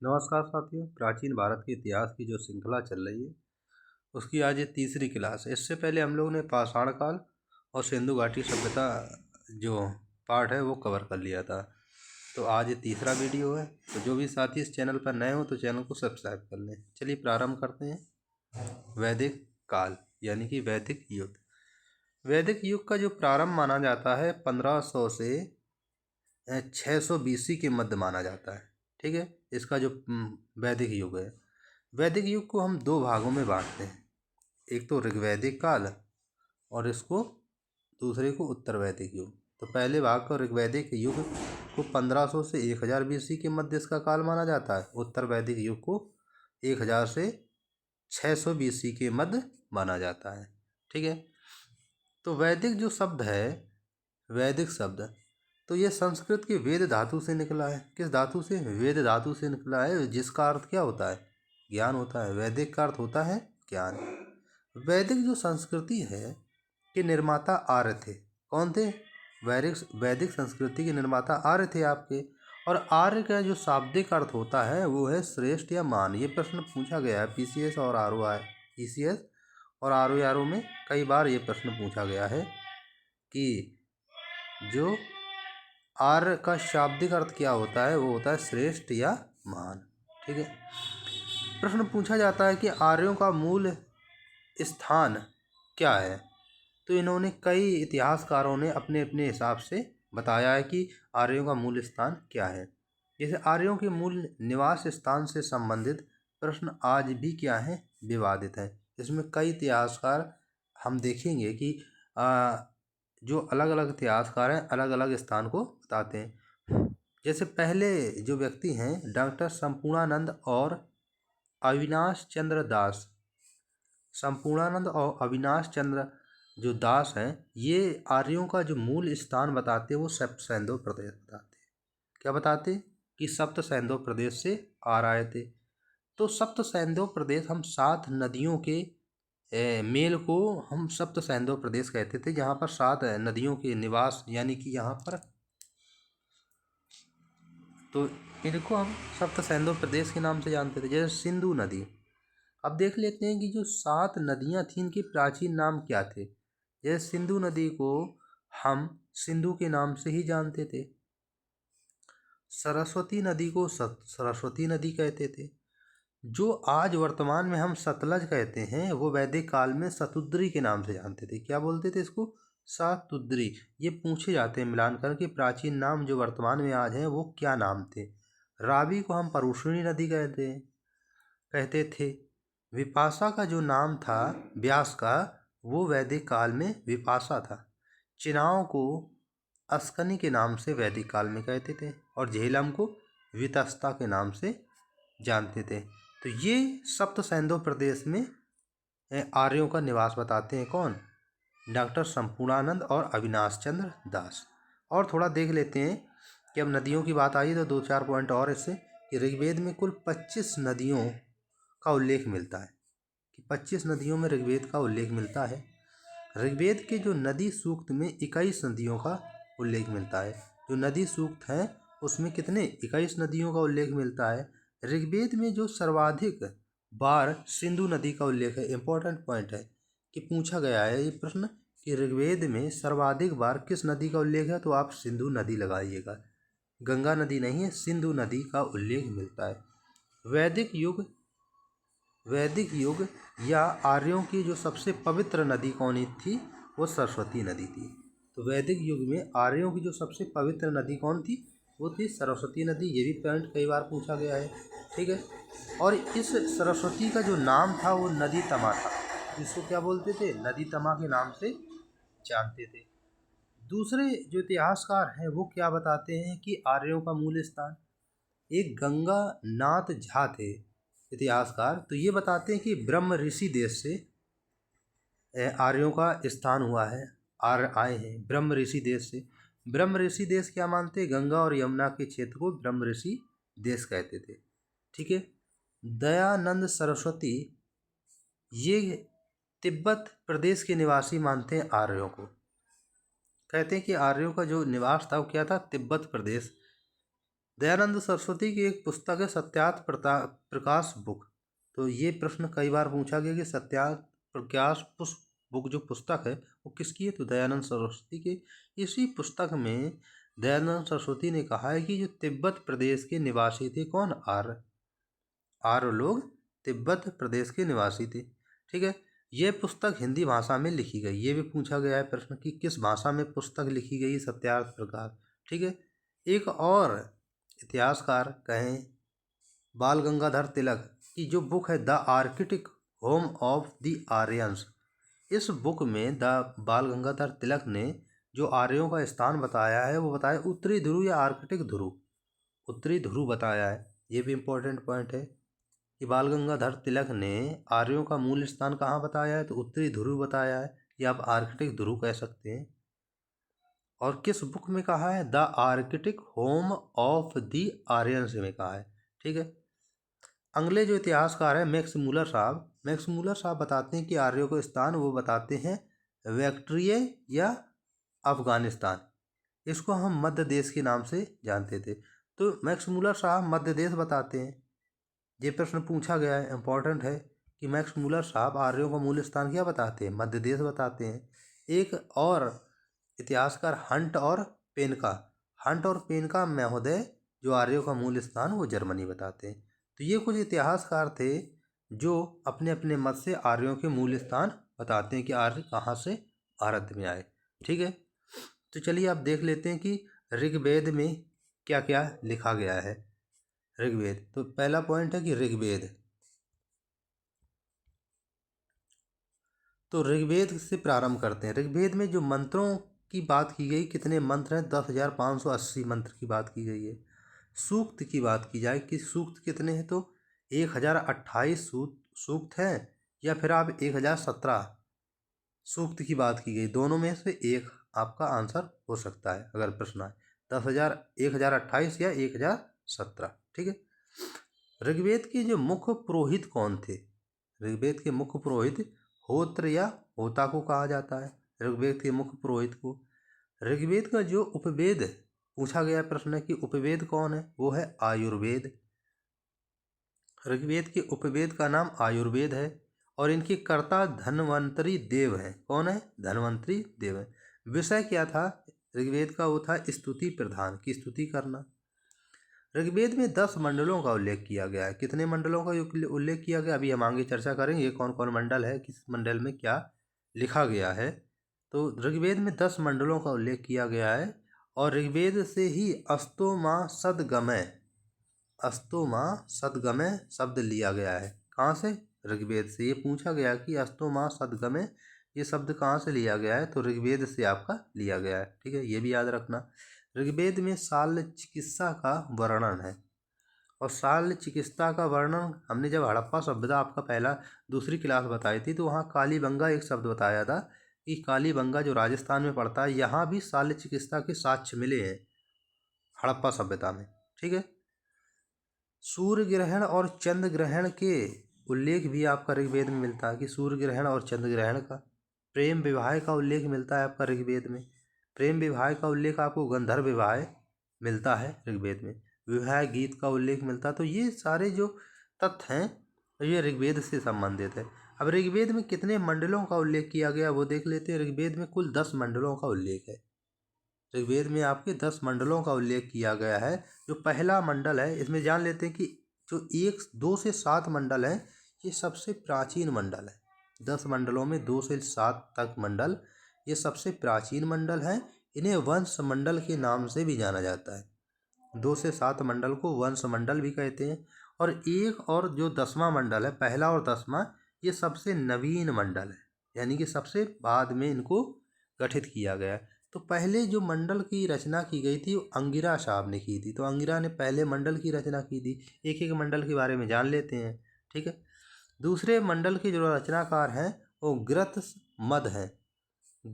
नमस्कार साथियों। प्राचीन भारत के इतिहास की जो श्रृंखला चल रही है उसकी आज ये तीसरी क्लास है। इससे पहले हम लोगों ने पाषाण काल और सिंधु घाटी सभ्यता जो पार्ट है वो कवर कर लिया था। तो आज ये तीसरा वीडियो है। तो जो भी साथी इस चैनल पर नए हो तो चैनल को सब्सक्राइब कर लें। चलिए प्रारंभ करते हैं। वैदिक काल यानी कि वैदिक युग। वैदिक युग का जो प्रारंभ माना जाता है 1500 से 600 BC के मध्य माना जाता है। ठीक है, इसका जो वैदिक युग है, वैदिक युग को हम दो भागों में बांटते हैं। एक तो ऋग्वैदिक काल और इसको दूसरे को उत्तर वैदिक युग। तो पहले भाग को ऋग्वैदिक युग को 1500 से 1000 BC के मध्य इसका काल माना जाता है। उत्तर वैदिक युग को 1000 से 600 BC के मध्य माना जाता है। ठीक है, तो वैदिक जो शब्द है, वैदिक शब्द, तो ये संस्कृत के वेद धातु से निकला है। किस धातु से? वेद धातु से निकला है, जिसका अर्थ क्या होता है? ज्ञान होता है। वैदिक का अर्थ होता है ज्ञान। वैदिक जो संस्कृति है के निर्माता आर्य थे। कौन थे? वैदिक संस्कृति के निर्माता आर्य थे आपके। और आर्य का जो शाब्दिक अर्थ होता है वो है श्रेष्ठ या मान। ये प्रश्न पूछा गया है PCS और PCS और RO में कई बार ये प्रश्न पूछा गया है कि जो आर्य का शाब्दिक अर्थ क्या होता है, वो होता है श्रेष्ठ या महान। ठीक है, प्रश्न पूछा जाता है कि आर्यों का मूल स्थान क्या है। तो इन्होंने कई इतिहासकारों ने अपने अपने हिसाब से बताया है कि आर्यों का मूल स्थान क्या है। जैसे आर्यों के मूल निवास स्थान से संबंधित प्रश्न आज भी क्या है? विवादित है। इसमें कई इतिहासकार हम देखेंगे कि जो अलग अलग इतिहासकार हैं अलग अलग स्थान को बताते हैं। जैसे पहले जो व्यक्ति हैं डॉक्टर संपूर्णानंद और अविनाश चंद्र दास। संपूर्णानंद और अविनाश चंद्र जो दास हैं, ये आर्यों का जो मूल स्थान बताते हैं वो सप्त सैंधव प्रदेश बताते हैं। क्या बताते? कि सप्त सैंधव प्रदेश से आ रहे थे। तो सप्त सैंधव प्रदेश, हम 7 नदियों के मेल को हम सप्त सैंधव प्रदेश कहते थे, जहाँ पर 7 नदियों के निवास, यानी कि यहाँ पर, तो इनको हम सप्त सैंधव प्रदेश के नाम से जानते थे। जैसे सिंधु नदी। अब देख लेते हैं कि जो 7 नदियाँ थीं इनके प्राचीन नाम क्या थे। जैसे सिंधु नदी को हम सिंधु के नाम से ही जानते थे। सरस्वती नदी को सरस्वती नदी कहते थे। जो आज वर्तमान में हम सतलज कहते हैं वो वैदिक काल में शतुद्री के नाम से जानते थे। क्या बोलते थे इसको? शतुद्री। ये पूछे जाते हैं मिलान कर के प्राचीन नाम जो वर्तमान में आज हैं वो क्या नाम थे। रावी को हम परुष्णी नदी कहते थे। विपाशा का जो नाम था व्यास का, वो वैदिक काल में विपाशा था। चिनाव को अस्कनी के नाम से वैदिक काल में कहते थे और झेलम को वितस्ता के नाम से जानते थे। तो ये सप्त सैंधव प्रदेश में आर्यों का निवास बताते हैं। कौन? डॉक्टर संपूर्णानंद और अविनाश चंद्र दास। और थोड़ा देख लेते हैं कि अब नदियों की बात आई तो 2-4 पॉइंट और इससे, कि ऋग्वेद में कुल 25 नदियों का उल्लेख मिलता है। कि 25 नदियों में ऋग्वेद का उल्लेख मिलता है। ऋग्वेद के जो नदी सूक्त में 21 नदियों का उल्लेख मिलता है। जो नदी सूक्त हैं उसमें कितने? 21 नदियों का उल्लेख मिलता है। ऋग्वेद में जो सर्वाधिक बार सिंधु नदी का उल्लेख है। इंपॉर्टेंट पॉइंट है कि पूछा गया है ये प्रश्न कि ऋग्वेद में सर्वाधिक बार किस नदी का उल्लेख है, तो आप सिंधु नदी लगाइएगा। गंगा नदी नहीं है, सिंधु नदी का उल्लेख मिलता है। वैदिक युग या आर्यों की जो सबसे पवित्र नदी कौन थी? वो सरस्वती नदी थी। तो वैदिक युग में आर्यों की जो सबसे पवित्र नदी कौन थी? वो थी सरस्वती नदी। ये भी पॉइंट कई बार पूछा गया है। ठीक है, और इस सरस्वती का जो नाम था वो नदी तमा था। इसको क्या बोलते थे? नदी तमा के नाम से जानते थे। दूसरे जो इतिहासकार हैं वो क्या बताते हैं कि आर्यों का मूल स्थान, एक गंगा नाथ झा थे इतिहासकार, तो ये बताते हैं कि ब्रह्म ऋषि देश से आर्यों का स्थान हुआ है। आर्य आए हैं ब्रह्म ऋषि देश से। ब्रह्म ऋषि देश क्या मानते? गंगा और यमुना के क्षेत्र को ब्रह्म ऋषि देश कहते थे। ठीक है, दयानंद सरस्वती ये तिब्बत प्रदेश के निवासी मानते हैं आर्यों को। कहते हैं कि आर्यों का जो निवास था वो क्या था? तिब्बत प्रदेश दयानंद सरस्वती की एक पुस्तक है सत्यार्थ प्रकाश बुक। तो ये प्रश्न कई बार पूछा गया कि सत्यार्थ प्रकाश बुक जो पुस्तक है वो किसकी है, तो दयानंद सरस्वती की। इसी पुस्तक में दयानंद सरस्वती ने कहा है कि जो तिब्बत प्रदेश के निवासी थे, कौन, आर्य लोग तिब्बत प्रदेश के निवासी थे। ठीक है, यह पुस्तक हिंदी भाषा में लिखी गई। ये भी पूछा गया है प्रश्न कि किस भाषा में पुस्तक लिखी गई, सत्यार्थ प्रकाश। ठीक है, एक और इतिहासकार कहें बाल गंगाधर तिलक की जो बुक है the Arctic home of the Aryans, इस बुक में द बाल गंगाधर तिलक ने जो आर्यों का स्थान बताया है वो बताया उत्तरी ध्रुव या आर्कटिक ध्रुव, उत्तरी ध्रुव बताया है। ये भी इम्पोर्टेंट पॉइंट है कि बाल गंगाधर तिलक ने आर्यों का मूल स्थान कहाँ बताया है, तो उत्तरी ध्रुव बताया है, या आप आर्कटिक ध्रुव कह सकते हैं। और किस बुक में कहा है, the Arctic home of the Aryans में कहा है। ठीक है, अगले जो इतिहासकार है मैक्स मूलर साहब बताते हैं कि आर्यों को स्थान वो बताते हैं बैक्ट्रिया या अफगानिस्तान। इसको हम मध्य देश के नाम से जानते थे। तो मैक्स मूलर साहब मध्य देश बताते हैं। ये प्रश्न पूछा गया है, इंपॉर्टेंट है कि मैक्स मूलर साहब आर्यों का मूल स्थान क्या बताते हैं, मध्य देश बताते हैं। एक और इतिहासकार हंट और पेनका महोदय जो आर्यों का मूल स्थान वो जर्मनी बताते हैं। तो ये कुछ इतिहासकार थे जो अपने अपने मत से आर्यों के मूल स्थान बताते हैं कि आर्य कहाँ से भारत में आए। ठीक है, तो चलिए आप देख लेते हैं कि ऋग्वेद में क्या क्या लिखा गया है। ऋग्वेद, तो पहला पॉइंट है कि ऋग्वेद, तो ऋग्वेद से प्रारंभ करते हैं। ऋग्वेद में जो मंत्रों की बात की गई, कितने मंत्र हैं, 10,580 मंत्र की बात की गई है। सूक्त की बात की जाए कि सूक्त कितने हैं, तो 1028 सूक्त हैं, या फिर आप 1017 सूक्त की बात की गई, दोनों में से एक आपका आंसर हो सकता है अगर प्रश्न आए, 1028 या 1017। ठीक है, ऋग्वेद के जो मुख्य पुरोहित कौन थे, ऋग्वेद के मुख्य पुरोहित होत्र या होता को कहा जाता है, ऋग्वेद के मुख्य पुरोहित को। ऋग्वेद का जो उपवेद पूछा गया प्रश्न है कि उपवेद कौन है, वो है आयुर्वेद। ऋग्वेद के उपवेद का नाम आयुर्वेद है और इनके कर्ता धन्वंतरी देव हैं। कौन है, धन्वंतरी देव है। विषय क्या था ऋग्वेद का, वो था स्तुति प्रधान की स्तुति करना। ऋग्वेद में 10 मंडलों का उल्लेख किया गया है। कितने मंडलों का उल्लेख किया गया, अभी हम आगे चर्चा करेंगे ये कौन कौन मंडल है, किस मंडल में क्या लिखा गया है। तो ऋग्वेद में 10 मंडलों का उल्लेख किया गया है और ऋग्वेद से ही अस्तोमा सदगमय शब्द लिया गया है। कहाँ से, ऋग्वेद से। ये पूछा गया कि अस्तोमा सदगमय ये शब्द कहाँ से लिया गया है, तो ऋग्वेद से आपका लिया गया है। ठीक है, ये भी याद रखना। ऋग्वेद में शाल्य चिकित्सा का वर्णन है और शाल्य चिकित्सा का वर्णन हमने जब हड़प्पा सभ्यता आपका दूसरी क्लास बताई थी, तो वहाँ कालीबंगा एक शब्द बताया था कि कालीबंगा जो राजस्थान में पड़ता है, यहाँ भी शाल्य चिकित्सा के साक्ष्य मिले हैं हड़प्पा सभ्यता में। ठीक है, सूर्य ग्रहण और चंद्र ग्रहण के उल्लेख भी आपका ऋग्वेद में मिलता है कि सूर्य ग्रहण और चंद्र ग्रहण का। प्रेम विवाह का उल्लेख मिलता है आपका ऋग्वेद में। प्रेम विवाह का उल्लेख आपको गंधर्व विवाह मिलता है ऋग्वेद में। विवाह गीत का उल्लेख मिलता है। तो ये सारे जो तथ्य हैं ये ऋग्वेद से संबंधित है। अब ऋग्वेद में कितने मंडलों का उल्लेख किया गया वो देख लेते हैं। ऋग्वेद में कुल 10 मंडलों का उल्लेख है। ऋग्वेद में आपके 10 मंडलों का उल्लेख किया गया है। जो पहला मंडल है इसमें जान लेते हैं कि जो 1, 2 से 7 मंडल हैं ये सबसे प्राचीन मंडल है। 10 मंडलों में 2 से 7 तक मंडल ये सबसे प्राचीन मंडल हैं। इन्हें वंश मंडल के नाम से भी जाना जाता है। 2 से 7 मंडल को वंश मंडल भी कहते हैं। और एक और जो 10वां मंडल है, पहला और 10वां, ये सबसे नवीन मंडल है, यानी कि सबसे बाद में इनको गठित किया गया है। तो पहले जो मंडल की रचना की गई थी वो अंगिरा साहब ने की थी। तो अंगिरा ने पहले मंडल की रचना की थी। एक एक मंडल के बारे में जान लेते हैं। ठीक है, दूसरे मंडल के जो रचनाकार हैं वो ग्रथ मद हैं।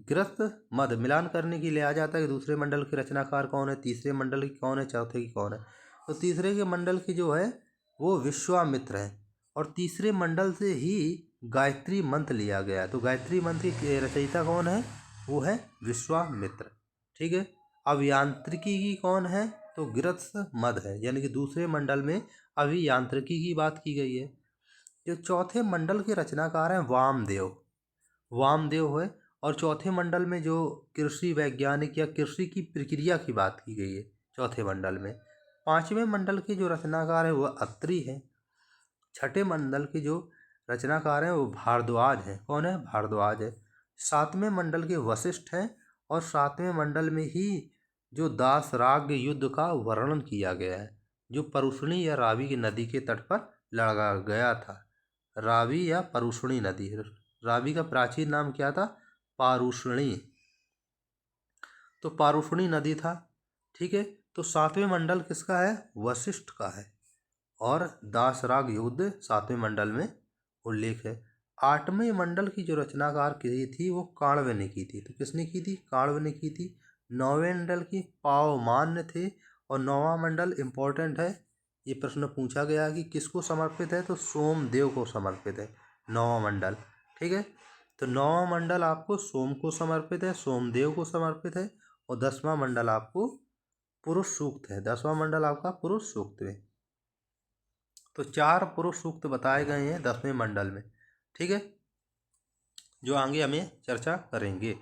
ग्रथ मद मिलान करने के लिए आ जाता है कि दूसरे मंडल के रचनाकार कौन है, तीसरे मंडल की कौन है, चौथे की कौन है। तो तीसरे के मंडल की जो है वो विश्वामित्र हैं और तीसरे मंडल से ही गायत्री मंत्र लिया गया है। तो गायत्री मंत्र की रचयिता कौन है, वो है विश्वामित्र। ठीक है, अभियांत्रिकी की कौन है, तो गिरथ मद है, यानी कि दूसरे मंडल में अभियांत्रिकी की बात की गई है। जो चौथे मंडल के रचनाकार हैं वामदेव, वामदेव है। और चौथे मंडल में जो कृषि वैज्ञानिक या कृषि की प्रक्रिया की बात की गई है चौथे मंडल में। पांचवें मंडल के जो रचनाकार है वह अत्रि है। छठे मंडल के जो रचनाकार हैं वो भारद्वाज हैं। कौन है? भारद्वाज है। सातवें मंडल के वशिष्ठ हैं। और सातवें मंडल में ही जो दासराग युद्ध का वर्णन किया गया है, जो परुष्णी या रावी की नदी के तट पर लड़ा गया था। रावी या परुष्णी नदी, रावी का प्राचीन नाम क्या था? पारुष्णी। तो पारुष्णी नदी था। ठीक है। तो सातवें मंडल किसका है? वशिष्ठ का है। और दासराग युद्ध सातवें मंडल में उल्लेख है। आठवें मंडल की जो रचनाकार की थी वो काण्व ने की थी। तो किसने की थी? काण्व ने की थी। नौवें मंडल की पावमान्य थे। और नौवां मंडल इम्पोर्टेंट है, ये प्रश्न पूछा गया कि किसको समर्पित है, तो सोमदेव को समर्पित है नौवां मंडल। ठीक है। तो नौवां मंडल आपको सोम को समर्पित है, सोमदेव को समर्पित है। और 10वां मंडल आपको पुरुष सूक्त है। 10वां मंडल आपका पुरुष सूक्त है। तो 4 पुरुष सूक्त बताए गए हैं 10वें मंडल में। ठीक है, जो आगे हमें चर्चा करेंगे।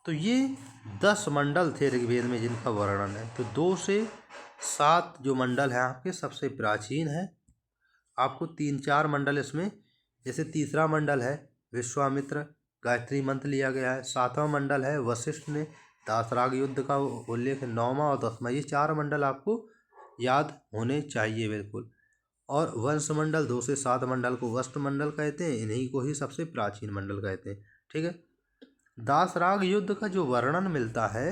तो ये 10 मंडल थे ऋग्वेद में जिनका वर्णन है। तो 2 से 7 जो मंडल हैं आपके सबसे प्राचीन है। आपको 3-4 मंडल इसमें, जैसे तीसरा मंडल है विश्वामित्र, गायत्री मंत्र लिया गया है। 7वां मंडल है वशिष्ठ ने दासराग युद्ध का उल्लेख। 9वां और 10वां, ये 4 मंडल आपको याद होने चाहिए बिल्कुल। और वंश मंडल 2 से 7 मंडल को वस्त मंडल कहते हैं, इन्हीं को ही सबसे प्राचीन मंडल कहते हैं। ठीक है। दासराग युद्ध का जो वर्णन मिलता है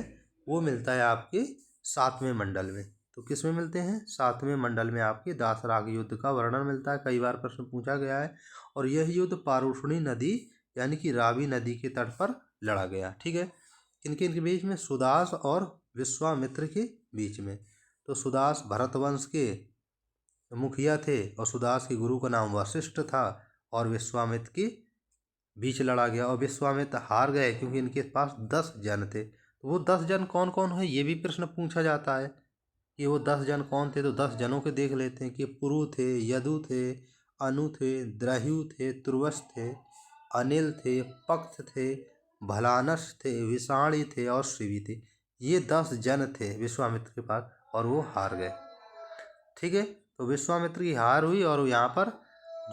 वो मिलता है आपके 7वें मंडल में। तो किस में मिलते हैं? 7वें मंडल में आपके दासराग युद्ध का वर्णन मिलता है। कई बार प्रश्न पूछा गया है। और यह युद्ध पारुष्णी नदी यानी कि रावी नदी के तट पर लड़ा गया। ठीक है। किनके बीच में? सुदास और विश्वामित्र के बीच में। तो सुदास भरतवंश के मुखिया थे और सुदास के गुरु का नाम वशिष्ठ था। और विश्वामित्र के बीच लड़ा गया और विश्वामित्र हार गए क्योंकि इनके पास 10 जन थे। तो वो 10 जन कौन कौन है ये भी प्रश्न पूछा जाता है कि वो 10 जन कौन थे। तो 10 जनों के देख लेते हैं कि पुरु थे, यदु थे, अनु थे, द्रह्यु थे, तुर्वस थे, अनिल थे, पक्त थे, भलानस थे, विषाणी थे और शिवी थे। ये 10 जन थे विश्वामित्र के पास और वो हार गए। ठीक है। तो विश्वामित्र की हार हुई और यहाँ पर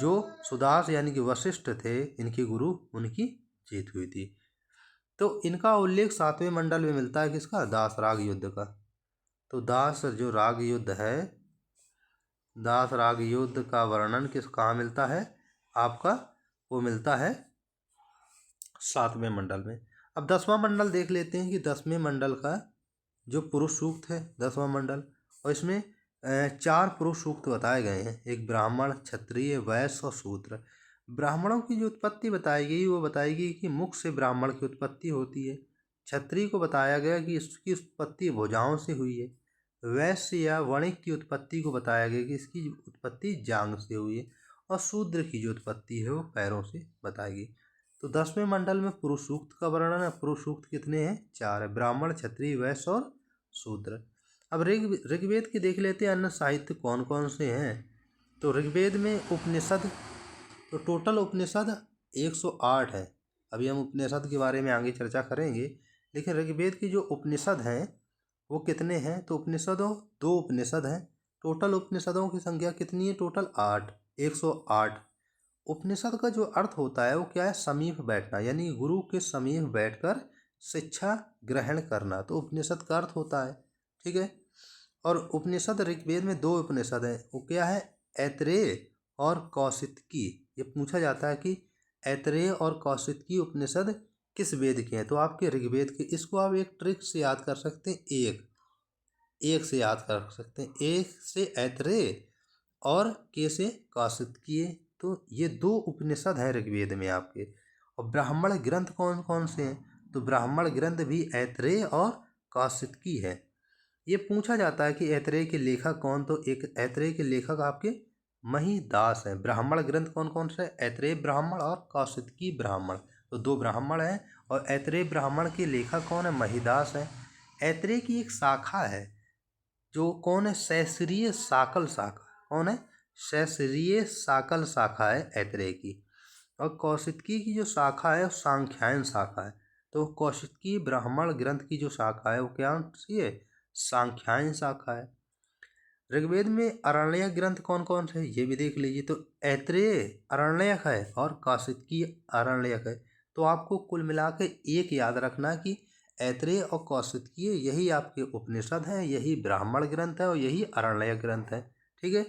जो सुदास यानी कि वशिष्ठ थे इनके गुरु, उनकी जीत हुई थी। तो इनका उल्लेख 7वें मंडल में मिलता है किसका? दासराग युद्ध का। तो दास जो राग युद्ध है, दास राग युद्ध का वर्णन कहाँ मिलता है आपका? वो मिलता है 7वें मंडल में। अब 10वां मंडल देख लेते हैं कि 10वें मंडल का जो पुरुष सूक्त है 10वां मंडल, और इसमें 4 पुरुष सूक्त बताए गए हैं। एक ब्राह्मण, क्षत्रिय, वैश्य और शूद्र। ब्राह्मणों की जो उत्पत्ति बताई गई वो बताई गई कि मुख से ब्राह्मण की उत्पत्ति होती है। क्षत्रिय को बताया गया कि इसकी उत्पत्ति भुजाओं से हुई है। वैश्य या वणिक की उत्पत्ति को बताया गया कि इसकी उत्पत्ति जांग से हुई है। और शूद्र की जो उत्पत्ति है वो पैरों से बताई गई। तो 10वें मंडल में पुरुष सूक्त का वर्णन है। पुरुष सूक्त कितने हैं? 4 है, ब्राह्मण, क्षत्रिय, वैश्य और शूद्र। अब ऋग्वेद की देख लेते हैं अन्य साहित्य कौन कौन से हैं। तो ऋग्वेद में उपनिषद, तो टोटल उपनिषद 108 है। अभी हम उपनिषद के बारे में आगे चर्चा करेंगे, लेकिन ऋग्वेद की जो उपनिषद हैं वो कितने हैं? तो उपनिषदों 2 उपनिषद हैं। टोटल उपनिषदों की संख्या कितनी है? टोटल 8, 108। उपनिषद का जो अर्थ होता है वो क्या है? समीप बैठना, यानी गुरु के समीप बैठकर शिक्षा ग्रहण करना, तो उपनिषद का अर्थ होता है। ठीक है। और उपनिषद ऋग्वेद में 2 उपनिषद हैं। वो क्या है? ऐतरेय और कौशितकी। ये पूछा जाता है कि ऐतरेय और कौशितकी उपनिषद किस वेद के हैं? तो आपके ऋग्वेद के। इसको आप एक ट्रिक से याद कर सकते हैं। एक से याद कर सकते हैं। एक से ऐतरेय और के से कौशितकी। तो ये 2 उपनिषद हैं ऋग्वेद में आपके। और ब्राह्मण ग्रंथ कौन कौन से हैं? तो ब्राह्मण ग्रंथ भी ऐतरेय और कौशितकी है। ये पूछा जाता है कि ऐतरेय के लेखक कौन? तो एक ऐतरेय के लेखक आपके महिदास हैं। ब्राह्मण ग्रंथ कौन कौन से? ऐतरेय ब्राह्मण और कौशितकी ब्राह्मण। तो 2 ब्राह्मण हैं। और ऐतरेय ब्राह्मण के लेखक कौन है? महिदास हैं। ऐतरेय की एक शाखा है जो कौन है, सहस्त्रीय साकल शाखा, कौन है, सहस्त्रीय साकल शाखा है ऐत्रेय की। और कौशिकी की जो शाखा है वो सांख्यायन शाखा है। तो कौशिकी ब्राह्मण ग्रंथ की जो शाखा है वो क्या सी है, सांख्यायन शाखा है। ऋग्वेद में अरण्यक ग्रंथ कौन कौन से है ये भी देख लीजिए। तो ऐत्रेय अरण्यक है और कौशिकी अरण्यक है। तो आपको कुल मिला के एक याद रखना कि ऐत्रेय और कौशिकी यही आपके उपनिषद हैं, यही ब्राह्मण ग्रंथ है और यही अरण्यक ग्रंथ है। ठीक है,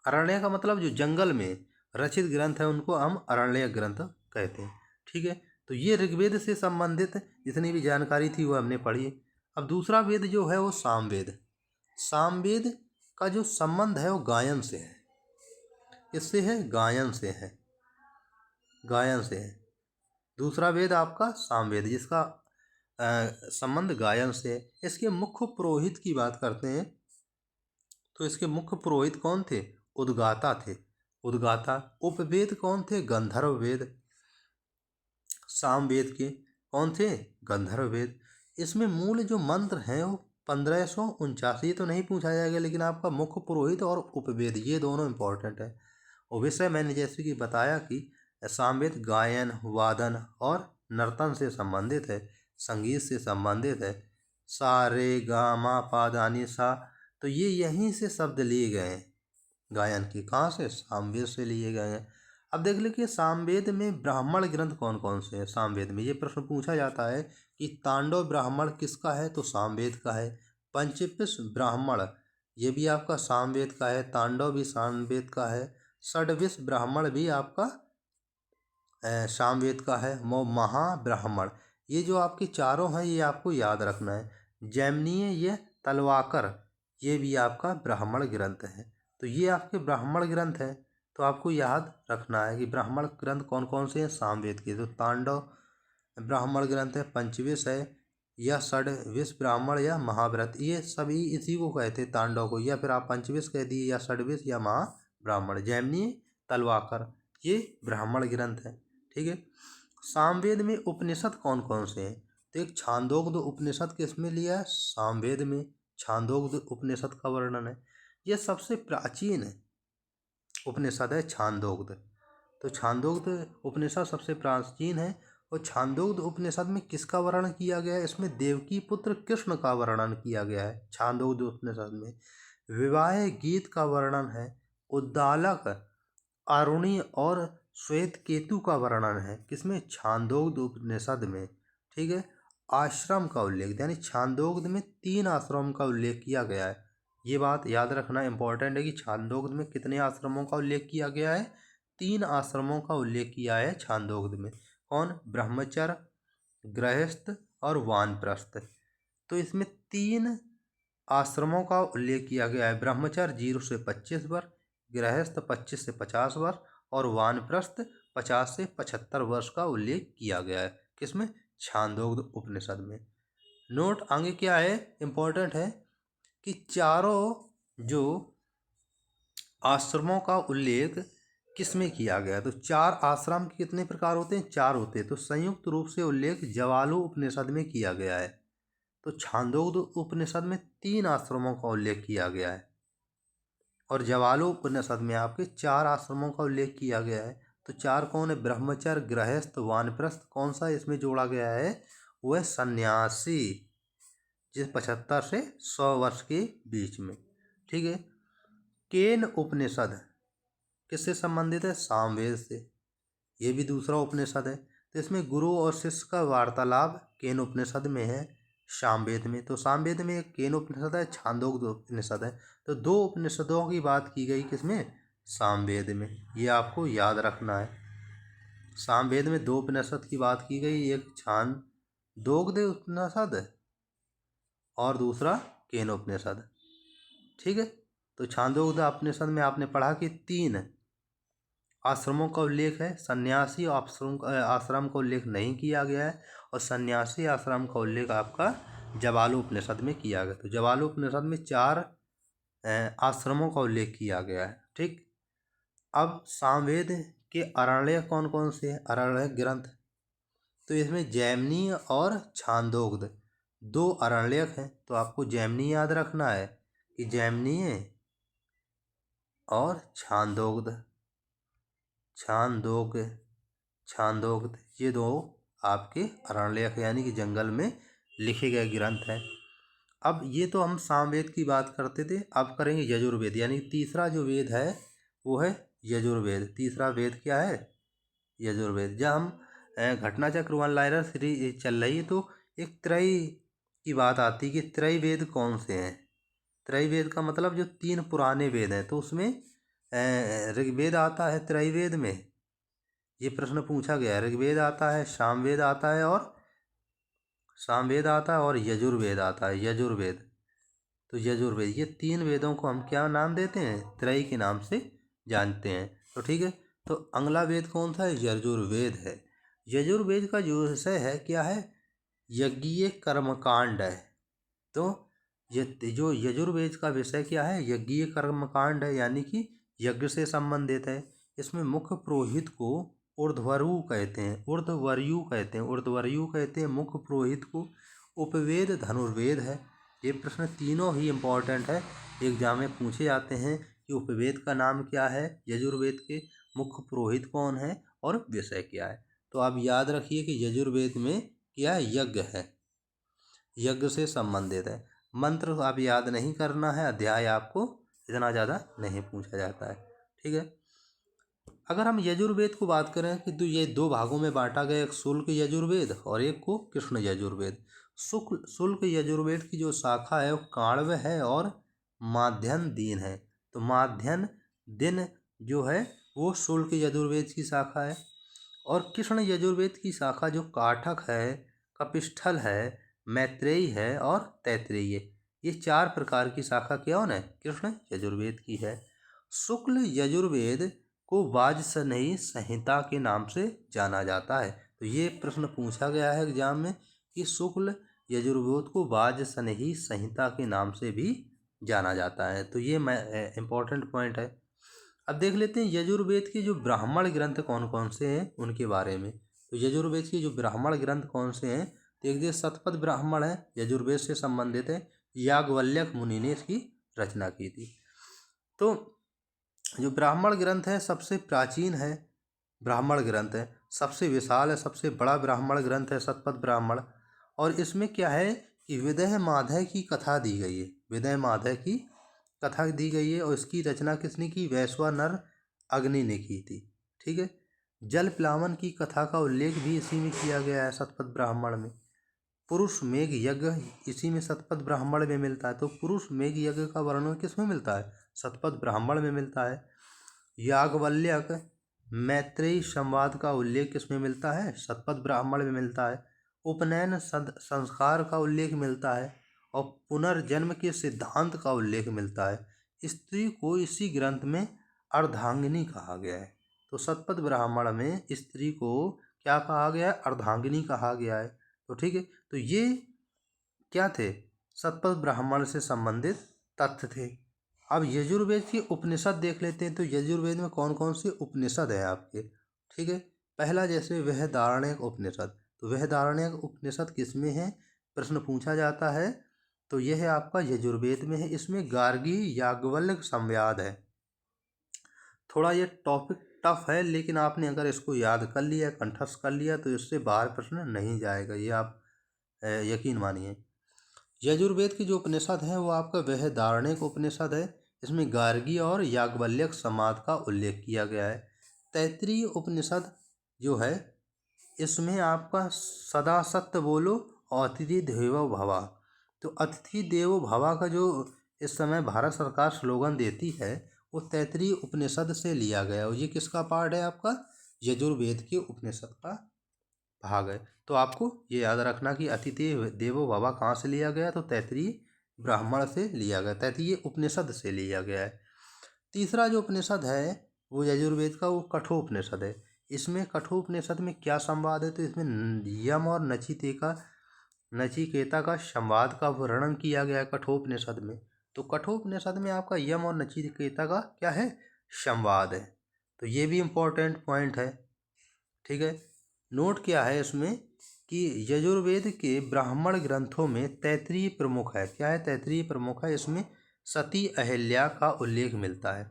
अरण्य का मतलब जो जंगल में रचित ग्रंथ है उनको हम अरण्यक ग्रंथ कहते हैं। ठीक है, तो ये ऋग्वेद से संबंधित जितनी भी जानकारी थी वो हमने पढ़ी। अब दूसरा वेद जो है वो सामवेद। सामवेद का जो संबंध है वो गायन से है। इससे है, गायन से है, गायन से है। दूसरा वेद आपका सामवेद जिसका संबंध गायन से है। इसके मुख्य पुरोहित की बात करते हैं तो इसके मुख्य पुरोहित कौन थे, उद्गाता थे, उद्गाता। उपवेद कौन थे, गंधर्व वेद। सामवेद के कौन थे, गंधर्व वेद। इसमें मूल जो मंत्र हैं वो 1549, तो नहीं पूछा जाएगा, लेकिन आपका मुख्य पुरोहित और उपवेद ये दोनों इंपॉर्टेंट है। और विषय मैंने जैसे कि बताया कि सामवेद गायन, वादन और नर्तन से संबंधित है, संगीत से संबंधित है। सा रे गा मा पा धा नी सा, तो ये यहीं से शब्द लिए गए हैं गायन के। कहाँ से, सामवेद से लिए गए हैं। अब देख लीजिए सामवेद में ब्राह्मण ग्रंथ कौन कौन से हैं। सामवेद में ये प्रश्न पूछा जाता है कि तांडव ब्राह्मण किसका है, तो सामवेद का है। पंचविंश ब्राह्मण ये भी आपका सामवेद का है, तांडव भी सामवेद का है। षड्विश ब्राह्मण भी आपका सामवेद का है। महाब्राह्मण, ये जो आपके चारों हैं ये आपको याद रखना है। जैमिनीय ये तलवाकर ये भी आपका ब्राह्मण ग्रंथ है। तो ये आपके ब्राह्मण ग्रंथ हैं। तो आपको याद रखना है कि ब्राह्मण ग्रंथ कौन कौन से हैं, सामवेद के। तो तांडव ब्राह्मण ग्रंथ है, पंचविश है, या षड्विश ब्राह्मण या महाव्रत, ये सभी इसी को कहते हैं, तांडव को। या फिर आप पंचविश कह दिए, या षड्विश या महाब्राह्मण। जैमिनी तलवाकर ये ब्राह्मण ग्रंथ है। ठीक है, सामवेद में उपनिषद कौन कौन से हैं। तो एक छांदोग्ध उपनिषद किसमें लिया है, सामवेद में। छांदोग्ध उपनिषद का वर्णन है। यह सबसे प्राचीन उपनिषद है छांदोग्ध। तो छांदोग्ध उपनिषद सबसे प्राचीन है। और छांदोग्ध उपनिषद में किसका वर्णन किया गया है, इसमें देवकी पुत्र कृष्ण का वर्णन किया गया है। छांदोग्ध उपनिषद में विवाह गीत का वर्णन है। उद्दालक, आरुणि और श्वेत केतु का वर्णन है किसमें, छांदोग्ध उपनिषद में। ठीक है, आश्रम का उल्लेख, यानी छांदोग्ध में 3 आश्रम का उल्लेख किया गया है। ये बात याद रखना इंपॉर्टेंट है कि छांदोग्ध में कितने आश्रमों का उल्लेख किया गया है, 3 आश्रमों का उल्लेख किया है छांदोग्ध में। कौन, ब्रह्मचर्य, गृहस्थ और वानप्रस्थ। तो इसमें 3 आश्रमों का उल्लेख किया गया है। ब्रह्मचर्य 0 से 25 वर्ष, गृहस्थ 25 से 50 वर्ष और वानप्रस्थ 50 से 75 वर्ष का उल्लेख किया गया है किसमें, छांदोग्ध उपनिषद में। नोट आगे क्या है, इंपॉर्टेंट है कि चारों जो आश्रमों का उल्लेख किसमें किया गया। तो 4 आश्रम कितने प्रकार होते हैं, 4 होते हैं। तो संयुक्त रूप से उल्लेख जवालु उपनिषद में किया गया है। तो छांदोग्ध उपनिषद में 3 आश्रमों का उल्लेख किया गया है और जवालु उपनिषद में आपके 4 आश्रमों का उल्लेख किया गया है। तो 4 कौन है, ब्रह्मचर्य, गृहस्थ, वानप्रस्थ। कौन सा इसमें जोड़ा गया है, वह सन्यासी, जिस 75 से 100 वर्ष के बीच में। ठीक है, केन उपनिषद किससे संबंधित है, सामवेद से। ये भी दूसरा उपनिषद है। तो इसमें गुरु और शिष्य का वार्तालाप केन उपनिषद में है, सामवेद में। तो सामवेद में एक केन उपनिषद है, छांदोग्ध उपनिषद है। तो 2 उपनिषदों की बात की गई किसमें, सामवेद में। ये आपको याद रखना है। सामवेद में 2 उपनिषद की बात की गई, एक छांदोग्ध उपनिषद और दूसरा केन उपनिषद। ठीक है, तो छांदोग्ध उपनिषद में आपने पढ़ा कि 3 आश्रमों का उल्लेख है। सन्यासी आश्रम का उल्लेख नहीं किया गया है और सन्यासी आश्रम का उल्लेख आपका जवालु उपनिषद में किया गया। तो जवालु उपनिषद में 4 आश्रमों का उल्लेख किया गया है। ठीक, अब सामवेद के अरण्य कौन कौन से हैं, अरण्य ग्रंथ। तो इसमें जैमिनी और छांदोग्ध दो अरण्यक हैं, तो आपको जैमिनी याद रखना है कि जैमिनीय और छांदोग्ध, छांदोग्ध ये दो आपके अरण्यक यानी कि जंगल में लिखे गए ग्रंथ हैं। अब ये तो हम सामवेद की बात करते थे, अब करेंगे यजुर्वेद, यानी तीसरा जो वेद है वो है यजुर्वेद। तीसरा वेद क्या है? यजुर्वेद। जब हम घटनाचक्र वन लाइनर सीरीज चल रही है तो एक त्रय की बात आती है कि त्रय वेद कौन से हैं। त्रय वेद का मतलब जो तीन पुराने वेद हैं, तो उसमें ऋग्वेद आता है त्रयवेद में, ये प्रश्न पूछा गया है। ऋग्वेद आता है, सामवेद आता है और यजुर्वेद आता है। यजुर्वेद, तो यजुर्वेद, ये तीन वेदों को हम क्या नाम देते हैं? त्रय के नाम से जानते हैं। तो ठीक है, तो अगला वेद कौन सा है? यजुर्वेद है। यजुर्वेद का जो विषय है क्या है? यज्ञीय कर्मकांड है। तो ये जो यजुर्वेद का विषय क्या है? यज्ञीय कर्मकांड है, यानी कि यज्ञ से संबंधित है। इसमें मुख्य पुरोहित को ऊर्ध्वरु कहते हैं, ऊर्ध्वरयु कहते हैं मुख्य पुरोहित को। उपवेद धनुर्वेद है। ये प्रश्न तीनों ही इम्पोर्टेंट है, एग्जाम में पूछे जाते हैं कि उपवेद का नाम क्या है, यजुर्वेद के मुख्य पुरोहित कौन है और विषय क्या है। तो आप याद रखिए कि यजुर्वेद में क्या यज्ञ है, यज्ञ से संबंधित है। मंत्र आप याद नहीं करना है, अध्याय आपको इतना ज़्यादा नहीं पूछा जाता है। ठीक है, अगर हम यजुर्वेद को बात करें कि तो ये दो भागों में बांटा गया, एक शुल्क यजुर्वेद और एक को कृष्ण यजुर्वेद। शुल्क यजुर्वेद की जो शाखा है वो काण्व है और माध्यन दिन है। तो माध्यन दिन जो है वो शुल्क यजुर्वेद की शाखा है, और कृष्ण यजुर्वेद की शाखा जो काठक है, कपिष्ठल है, मैत्रेयी है और तैत्रेयी, ये चार प्रकार की शाखा कौन है? कृष्ण यजुर्वेद की है। शुक्ल यजुर्वेद को वाजसनेयी संहिता के नाम से जाना जाता है। तो ये प्रश्न पूछा गया है एग्जाम में कि शुक्ल यजुर्वेद को वाजसनेयी संहिता के नाम से भी जाना जाता है। तो ये इम्पोर्टेंट पॉइंट है। अब देख लेते हैं यजुर्वेद के जो ब्राह्मण ग्रंथ कौन कौन से हैं उनके बारे में। तो यजुर्वेद के जो ब्राह्मण ग्रंथ कौन से हैं, तो एक शतपथ ब्राह्मण है, यजुर्वेद से संबंधित है, याज्ञवल्क्य मुनि ने इसकी रचना की थी। तो जो ब्राह्मण ग्रंथ है सबसे प्राचीन है, ब्राह्मण ग्रंथ है, सबसे विशाल है, सबसे बड़ा ब्राह्मण ग्रंथ है शतपथ ब्राह्मण। और इसमें क्या है कि विदेह माधव की कथा दी गई है, विदेह माधव की कथा दी गई है, और इसकी रचना किसने की? वैश्वानर अग्नि ने की थी। ठीक है, जल प्लावन की कथा का उल्लेख भी इसी में किया गया है शतपथ ब्राह्मण में। पुरुष मेघ यज्ञ इसी में शतपथ ब्राह्मण में मिलता है। तो पुरुष मेघ यज्ञ का वर्णन किस में मिलता है? शतपथ ब्राह्मण में मिलता है। याज्ञवल्क्य मैत्रेयी संवाद का उल्लेख किसमें मिलता है? शतपथ ब्राह्मण में मिलता है। उपनयन संस्कार का उल्लेख मिलता है, और पुनर्जन्म के सिद्धांत का उल्लेख मिलता है। स्त्री को इसी ग्रंथ में अर्धांगिनी कहा गया है। तो शतपथ ब्राह्मण में स्त्री को क्या कहा गया है? अर्धांगिनी कहा गया है। तो ठीक है, तो ये क्या थे? शतपथ ब्राह्मण से संबंधित तथ्य थे। अब यजुर्वेद की उपनिषद देख लेते हैं। तो यजुर्वेद में कौन कौन से उपनिषद हैं आपके? ठीक है, पहला जैसे बृहदारण्यक उपनिषद। तो बृहदारण्यक उपनिषद किसमें है? प्रश्न पूछा जाता है। तो यह है आपका यजुर्वेद में है। इसमें गार्गी याज्ञवल्क्य संवाद है। थोड़ा ये टॉपिक टफ है, लेकिन आपने अगर इसको याद कर लिया, कंठस्थ कर लिया, तो इससे बाहर प्रश्न नहीं जाएगा, ये आप यकीन मानिए। यजुर्वेद की जो उपनिषद है वो आपका बृहदारण्यक उपनिषद है। इसमें गार्गी और याज्ञवल्क्य संवाद का उल्लेख किया गया है। तैत्तिरीय उपनिषद जो है इसमें आपका सदा सत्य बोलो और अतिथि देवो भवा। तो अतिथि देवो भवा का जो इस समय भारत सरकार स्लोगन देती है वो तैत्तिरीय उपनिषद से लिया गया। और ये किसका पार्ट है? आपका यजुर्वेद के उपनिषद का भाग है। तो आपको ये याद रखना कि अतिथि देवो भवा कहाँ से लिया गया? तो तैत्तिरीय ब्राह्मण से लिया गया, तैत्तिरीय उपनिषद से लिया गया है। तीसरा जो उपनिषद है वो यजुर्वेद का वो कठोपनिषद है। इसमें कठोपनिषद में क्या संवाद है? तो इसमें यम और नचिकेता का संवाद का वर्णन किया गया है कठोपनिषद में। तो कठोपनिषद में आपका यम और नचिकेता का क्या है? संवाद है। तो ये भी इम्पोर्टेंट पॉइंट है। ठीक है, नोट क्या है इसमें कि यजुर्वेद के ब्राह्मण ग्रंथों में तैत्तिरीय प्रमुख है। क्या है? तैत्तिरीय प्रमुख है। इसमें सती अहिल्या का उल्लेख मिलता है।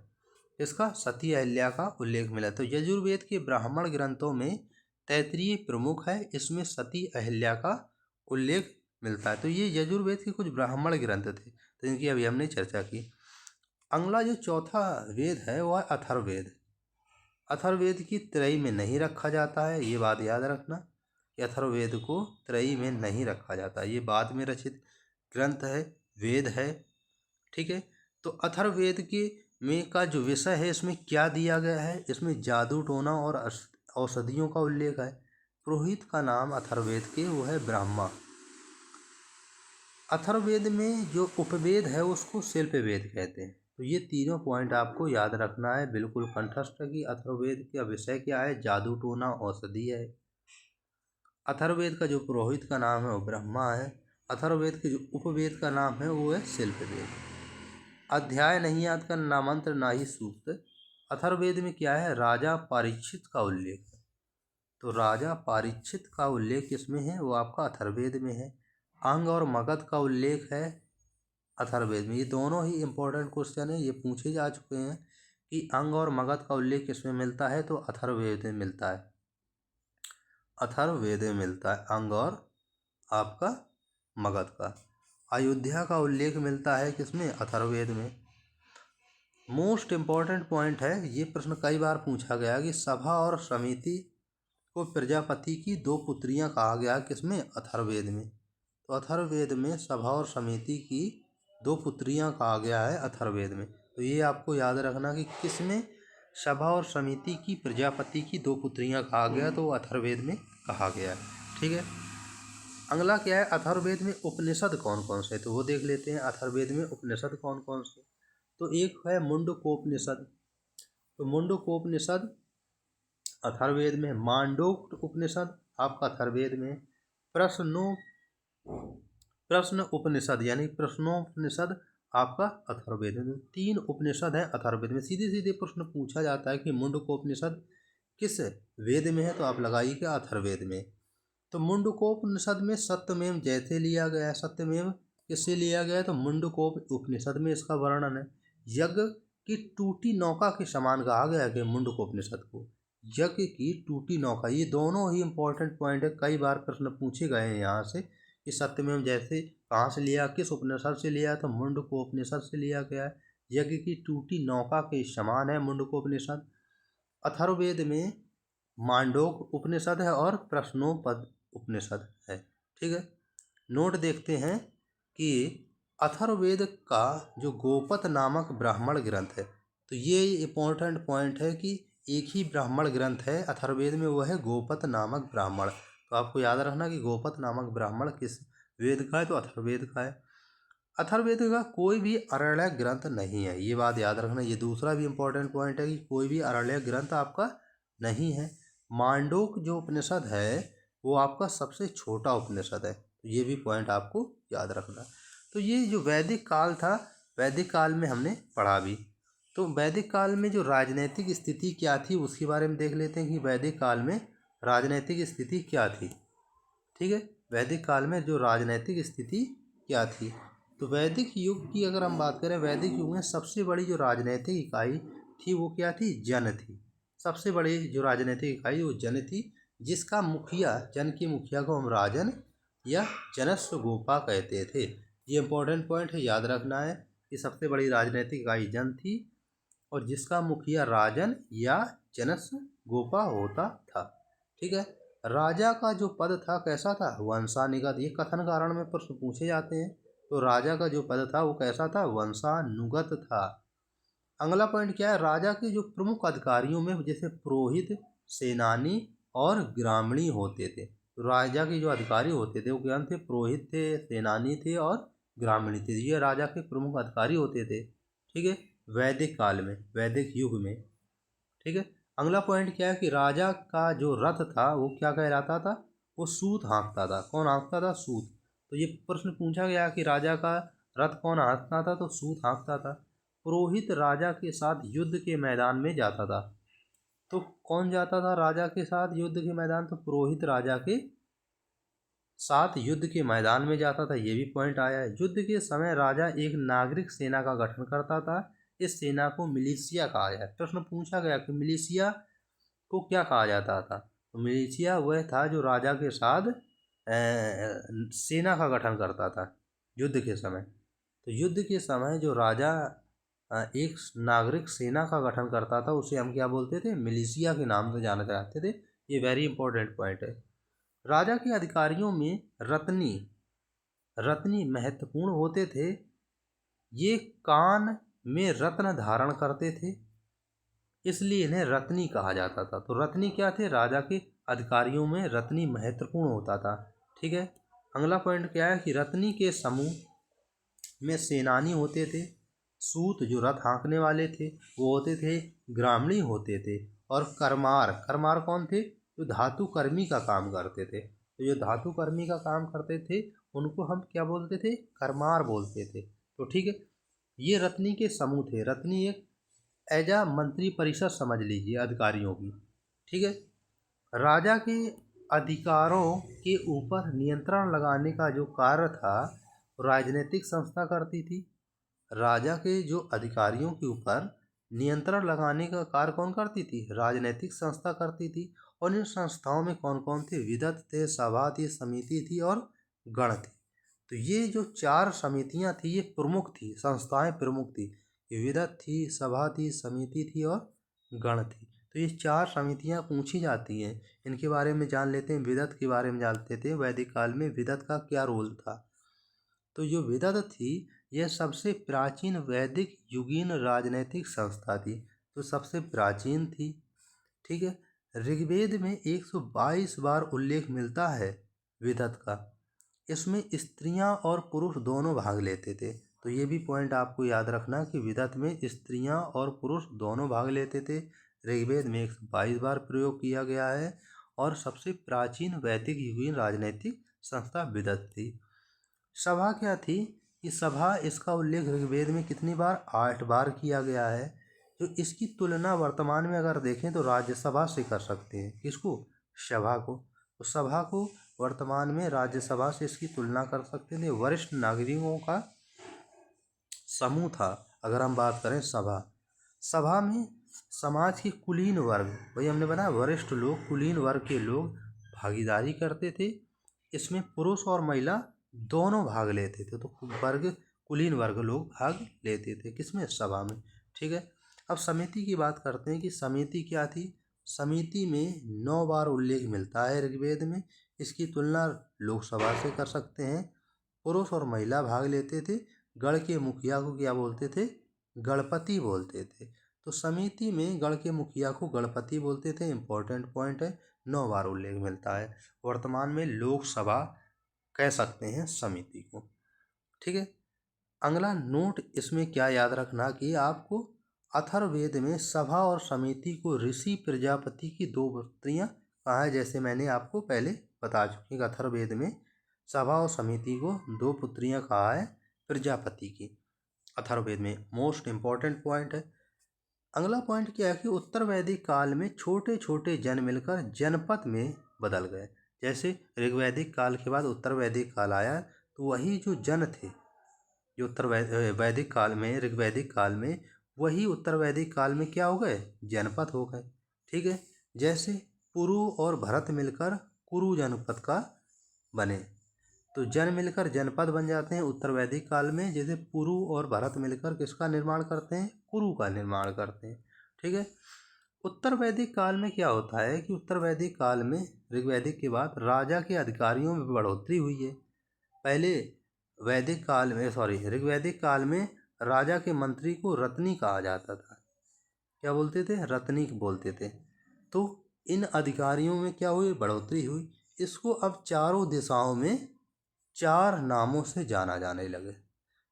इसका सती अहिल्या का उल्लेख मिला। तो यजुर्वेद के ब्राह्मण ग्रंथों में तैत्तिरीय प्रमुख है, इसमें सती अहिल्या का उल्लेख मिलता है। तो ये यजुर्वेद के कुछ ब्राह्मण ग्रंथ थे, तो इनकी अभी हमने चर्चा की। अगला जो चौथा वेद है वह अथर्ववेद। अथर्ववेद की त्रयी में नहीं रखा जाता है, ये बात याद रखना कि अथर्ववेद को त्रयी में नहीं रखा जाता, ये बाद में रचित ग्रंथ है, वेद है। ठीक है। तो अथर्ववेद के में का जो विषय है, इसमें क्या दिया गया है? इसमें जादू टोना और औषधियों का उल्लेख है। पुरोहित का नाम अथर्ववेद के वो है ब्रह्मा। अथर्ववेद में जो उपवेद है उसको शिल्पवेद कहते हैं। तो ये तीनों पॉइंट आपको याद रखना है, बिल्कुल कंठस्थ है कि अथर्ववेद का विषय क्या है? जादू टोना औषधि है। अथर्ववेद का जो पुरोहित का नाम है वो ब्रह्मा है। अथर्ववेद के जो उपवेद का नाम है वो है शिल्पवेद। अध्याय नहीं याद करना, ना मंत्र ना ही सूक्त। अथर्ववेद में क्या है? राजा परीक्षित का उल्लेख है। तो राजा परीक्षित का उल्लेख किसमें है? वो आपका अथर्ववेद में है। अंग और मगध का उल्लेख है अथर्ववेद में। ये दोनों ही इंपॉर्टेंट क्वेश्चन है, ये पूछे जा चुके हैं कि अंग और मगध का उल्लेख किसमें मिलता है? तो अथर्ववेद में मिलता है। अथर्ववेद में मिलता है अंग और आपका मगध का। अयोध्या का उल्लेख मिलता है किसमें? अथर्ववेद में। मोस्ट इम्पॉर्टेंट पॉइंट है, ये प्रश्न कई बार पूछा गया कि सभा और समिति को प्रजापति की दो पुत्रियां कहा गया किसमें? अथर्ववेद में। तो अथर्ववेद में सभा और समिति की दो पुत्रियां कहा गया है अथर्ववेद में। तो ये आपको याद रखना कि किसमें सभा और समिति की प्रजापति की दो पुत्रियां कहा गया, तो अथर्ववेद में कहा गया है। ठीक है। अगला क्या है? अथर्ववेद में उपनिषद कौन कौन से? तो वो देख लेते हैं। अथर्ववेद में उपनिषद कौन कौन से? तो एक है मुंडकोपनिषद। तो मुंडकोपनिषद अथर्ववेद में। मांडोक्य उपनिषद आपका अथर्ववेद में। प्रश्न उपनिषद यानी प्रश्नोपनिषद आपका अथर्ववेद में। तीन उपनिषद है अथर्ववेद में। सीधे सीधे प्रश्न पूछा जाता है कि मुंडकोपनिषद किस वेद में है? तो आप लगाइएगा अथर्ववेद में। तो मुंडकोपनिषद में सत्यमेव जयते लिया गया है। सत्यमेव किससे लिया गया है? तो मुंडकोप उपनिषद में इसका वर्णन है। यज्ञ की टूटी नौका के समान कहा गया है मुंडकोपनिषद को। यज्ञ की टूटी नौका, ये दोनों ही इंपॉर्टेंट पॉइंट है, कई बार प्रश्न पूछे गए हैं यहाँ से कि सत्यमेव जयते कहाँ से लिया, किस उपनिषद से लिया? तो मुंडकोपनिषद से लिया गया है। यज्ञ की टूटी नौका के समान है मुंडकोपनिषद। अथर्ववेद में मांडोक उपनिषद है और प्रश्नोपद उपनिषद है। ठीक है। नोट देखते हैं कि अथर्ववेद का जो गोपद नामक ब्राह्मण ग्रंथ है, तो ये इंपॉर्टेंट पॉइंट है कि एक ही ब्राह्मण ग्रंथ है अथर्ववेद में, वो है गोपद नामक ब्राह्मण। तो आपको याद रखना कि गोपद नामक ब्राह्मण किस वेद का है? तो अथर्ववेद का है। अथर्ववेद का कोई भी आरण्यक ग्रंथ नहीं है, ये बात याद रखना। ये दूसरा भी इंपॉर्टेंट पॉइंट है कि कोई भी आरण्यक ग्रंथ आपका नहीं है। मांडोक जो उपनिषद है वो आपका सबसे छोटा उपनिषद है, तो ये भी पॉइंट आपको याद रखना। तो ये जो वैदिक काल था, वैदिक काल में हमने पढ़ा भी। तो वैदिक काल में जो राजनीतिक स्थिति क्या थी उसके बारे में देख लेते हैं कि वैदिक काल में राजनीतिक स्थिति क्या थी। ठीक है। वैदिक काल में जो राजनीतिक स्थिति क्या थी, तो वैदिक युग की अगर हम बात करें, वैदिक युग में सबसे बड़ी जो राजनीतिक इकाई थी वो क्या थी? जन थी। सबसे बड़ी जो राजनीतिक इकाई वो जन थी, जिसका मुखिया, जन के मुखिया को हम राजन या जनस्व गोपा कहते थे। ये इंपॉर्टेंट पॉइंट है, याद रखना है कि सबसे बड़ी राजनीतिक इकाई जन थी और जिसका मुखिया राजन या जनस्व गोपा होता था। ठीक है। राजा का जो पद था कैसा था? वंशानुगत। ये कथन कारण में प्रश्न पूछे जाते हैं। तो राजा का जो पद था वो कैसा था? वंशानुगत था। अगला पॉइंट क्या है? राजा के जो प्रमुख अधिकारियों में जैसे पुरोहित, सेनानी और ग्रामीणी होते थे। तो राजा के जो अधिकारी होते थे वो क्या थे? पुरोहित थे, सेनानी थे और ग्रामीणी थे। ये राजा के प्रमुख अधिकारी होते थे। ठीक है। वैदिक काल में, वैदिक युग में। ठीक है। अगला पॉइंट क्या है कि राजा का जो रथ था वो क्या कहलाता था? वो सूत हाँकता था। कौन हाँकता था? सूत। तो ये प्रश्न पूछा गया कि राजा का रथ कौन हाँकता था? तो सूत हाँकता था। पुरोहित राजा के साथ युद्ध के मैदान में जाता था। तो कौन जाता था राजा के साथ युद्ध के मैदान? तो पुरोहित राजा के साथ युद्ध के मैदान में जाता था, ये भी पॉइंट आया है। युद्ध के समय राजा एक नागरिक सेना का गठन करता था। इस सेना को मिलिशिया कहा जाता है। प्रश्न पूछा गया कि मिलिशिया को क्या कहा जाता था, तो मिलिशिया वह था जो राजा के साथ सेना का गठन करता था युद्ध के समय। तो युद्ध के समय जो राजा एक नागरिक सेना का गठन करता था उसे हम क्या बोलते थे, मिलिशिया के नाम से जाना जाते थे। ये वेरी इंपॉर्टेंट पॉइंट है। राजा के अधिकारियों में रत्नी महत्वपूर्ण होते थे। ये कान में रत्न धारण करते थे, इसलिए इन्हें रत्नी कहा जाता था। तो रत्नी क्या थे, राजा के अधिकारियों में रत्नी महत्वपूर्ण होता था। ठीक है, अगला पॉइंट क्या है कि रत्नी के समूह में सेनानी होते थे। सूत जो रथ हाँकने वाले थे वो होते थे, ग्रामणी होते थे, और करमार कौन थे, जो धातु कर्मी का काम करते थे। तो जो धातु कर्मी का काम करते थे उनको हम क्या बोलते थे, करमार बोलते थे। तो ठीक है, ये रत्नी के समूह थे। रत्नी एक एज आ मंत्री परिषद समझ लीजिए अधिकारियों की। ठीक है, राजा के अधिकारों के ऊपर नियंत्रण लगाने का जो कार्य था राजनीतिक संस्था करती थी। राजा के जो अधिकारियों के ऊपर नियंत्रण लगाने का कार्य कौन करती थी, राजनीतिक संस्था करती थी। और इन संस्थाओं में कौन कौन थे, विदत थे, सभा थी, समिति थी और गण थी। तो ये जो चार समितियां थी ये प्रमुख थी, संस्थाएं प्रमुख थी। विदत थी, सभा थी, समिति थी और गण थी। तो ये चार समितियां पूछी जाती हैं, इनके बारे में जान लेते हैं। विदत के बारे में जानते थे, वैदिक काल में विदत का क्या रोल था। तो जो विदत थी यह सबसे प्राचीन वैदिक युगीन राजनैतिक संस्था थी, तो सबसे प्राचीन थी। ठीक है, ऋग्वेद में 122 बार उल्लेख मिलता है विदत का। इसमें स्त्रियां और पुरुष दोनों भाग लेते थे। तो ये भी पॉइंट आपको याद रखना कि विदत में स्त्रियां और पुरुष दोनों भाग लेते थे। ऋग्वेद में 122 बार प्रयोग किया गया है और सबसे प्राचीन वैदिक युगीन राजनैतिक संस्था विदत थी। सभा क्या थी कि सभा, इसका उल्लेख ऋग्वेद में कितनी बार, 8 बार किया गया है। तो इसकी तुलना वर्तमान में अगर देखें तो राज्यसभा से कर सकते हैं। किसको, सभा को। तो सभा को वर्तमान में राज्यसभा से इसकी तुलना कर सकते थे। वरिष्ठ नागरिकों का समूह था अगर हम बात करें सभा में समाज के कुलीन वर्ग, वही हमने बताया वरिष्ठ लोग, कुलीन वर्ग के लोग भागीदारी करते थे। इसमें पुरुष और महिला दोनों भाग लेते थे। तो कुलीन वर्ग लोग भाग लेते थे किसमें, सभा में। ठीक है, अब समिति की बात करते हैं कि समिति क्या थी। समिति में 9 बार उल्लेख मिलता है ऋग्वेद में। इसकी तुलना लोकसभा से कर सकते हैं। पुरुष और महिला भाग लेते थे। गढ़ के मुखिया को क्या बोलते थे, गणपति बोलते थे। तो समिति में गढ़ के मुखिया को गणपति बोलते थे। इंपॉर्टेंट पॉइंट है, 9 बार उल्लेख मिलता है। वर्तमान में लोकसभा कह सकते हैं समिति को। ठीक है, अगला नोट इसमें क्या याद रखना कि आपको अथर्ववेद में सभा और समिति को ऋषि प्रजापति की 2 पुत्रियां कहा है। जैसे मैंने आपको पहले बता चुकी, अथर्ववेद में सभा और समिति को 2 पुत्रियां कहा है प्रजापति की, अथर्ववेद में। मोस्ट इंपॉर्टेंट पॉइंट है। अगला पॉइंट क्या है कि उत्तर वैदिक काल में छोटे छोटे जन मिलकर जनपद में बदल गए। जैसे ऋग्वैदिक काल के बाद उत्तर वैदिक काल आया, तो वही जो जन थे जो उत्तर वैदिक काल में, ऋग्वैदिक काल में, वही उत्तर वैदिक काल में क्या हो गए, जनपद हो गए। ठीक है, जैसे पुरु और भरत मिलकर कुरु जनपद का बने। तो जन मिलकर जनपद बन जाते हैं उत्तर वैदिक काल में। जैसे पुरु और भरत मिलकर किसका निर्माण करते हैं, कुरु का निर्माण करते हैं। ठीक है, उत्तर वैदिक काल में क्या होता है कि उत्तर वैदिक काल में ऋग्वैदिक के बाद राजा के अधिकारियों में बढ़ोतरी हुई है। पहले ऋग्वैदिक काल में राजा के मंत्री को रत्नी कहा जाता था। क्या बोलते थे, रत्नी बोलते थे। तो इन अधिकारियों में क्या हुई, बढ़ोतरी हुई। इसको अब चारों दिशाओं में 4 नामों से जाना जाने लगे।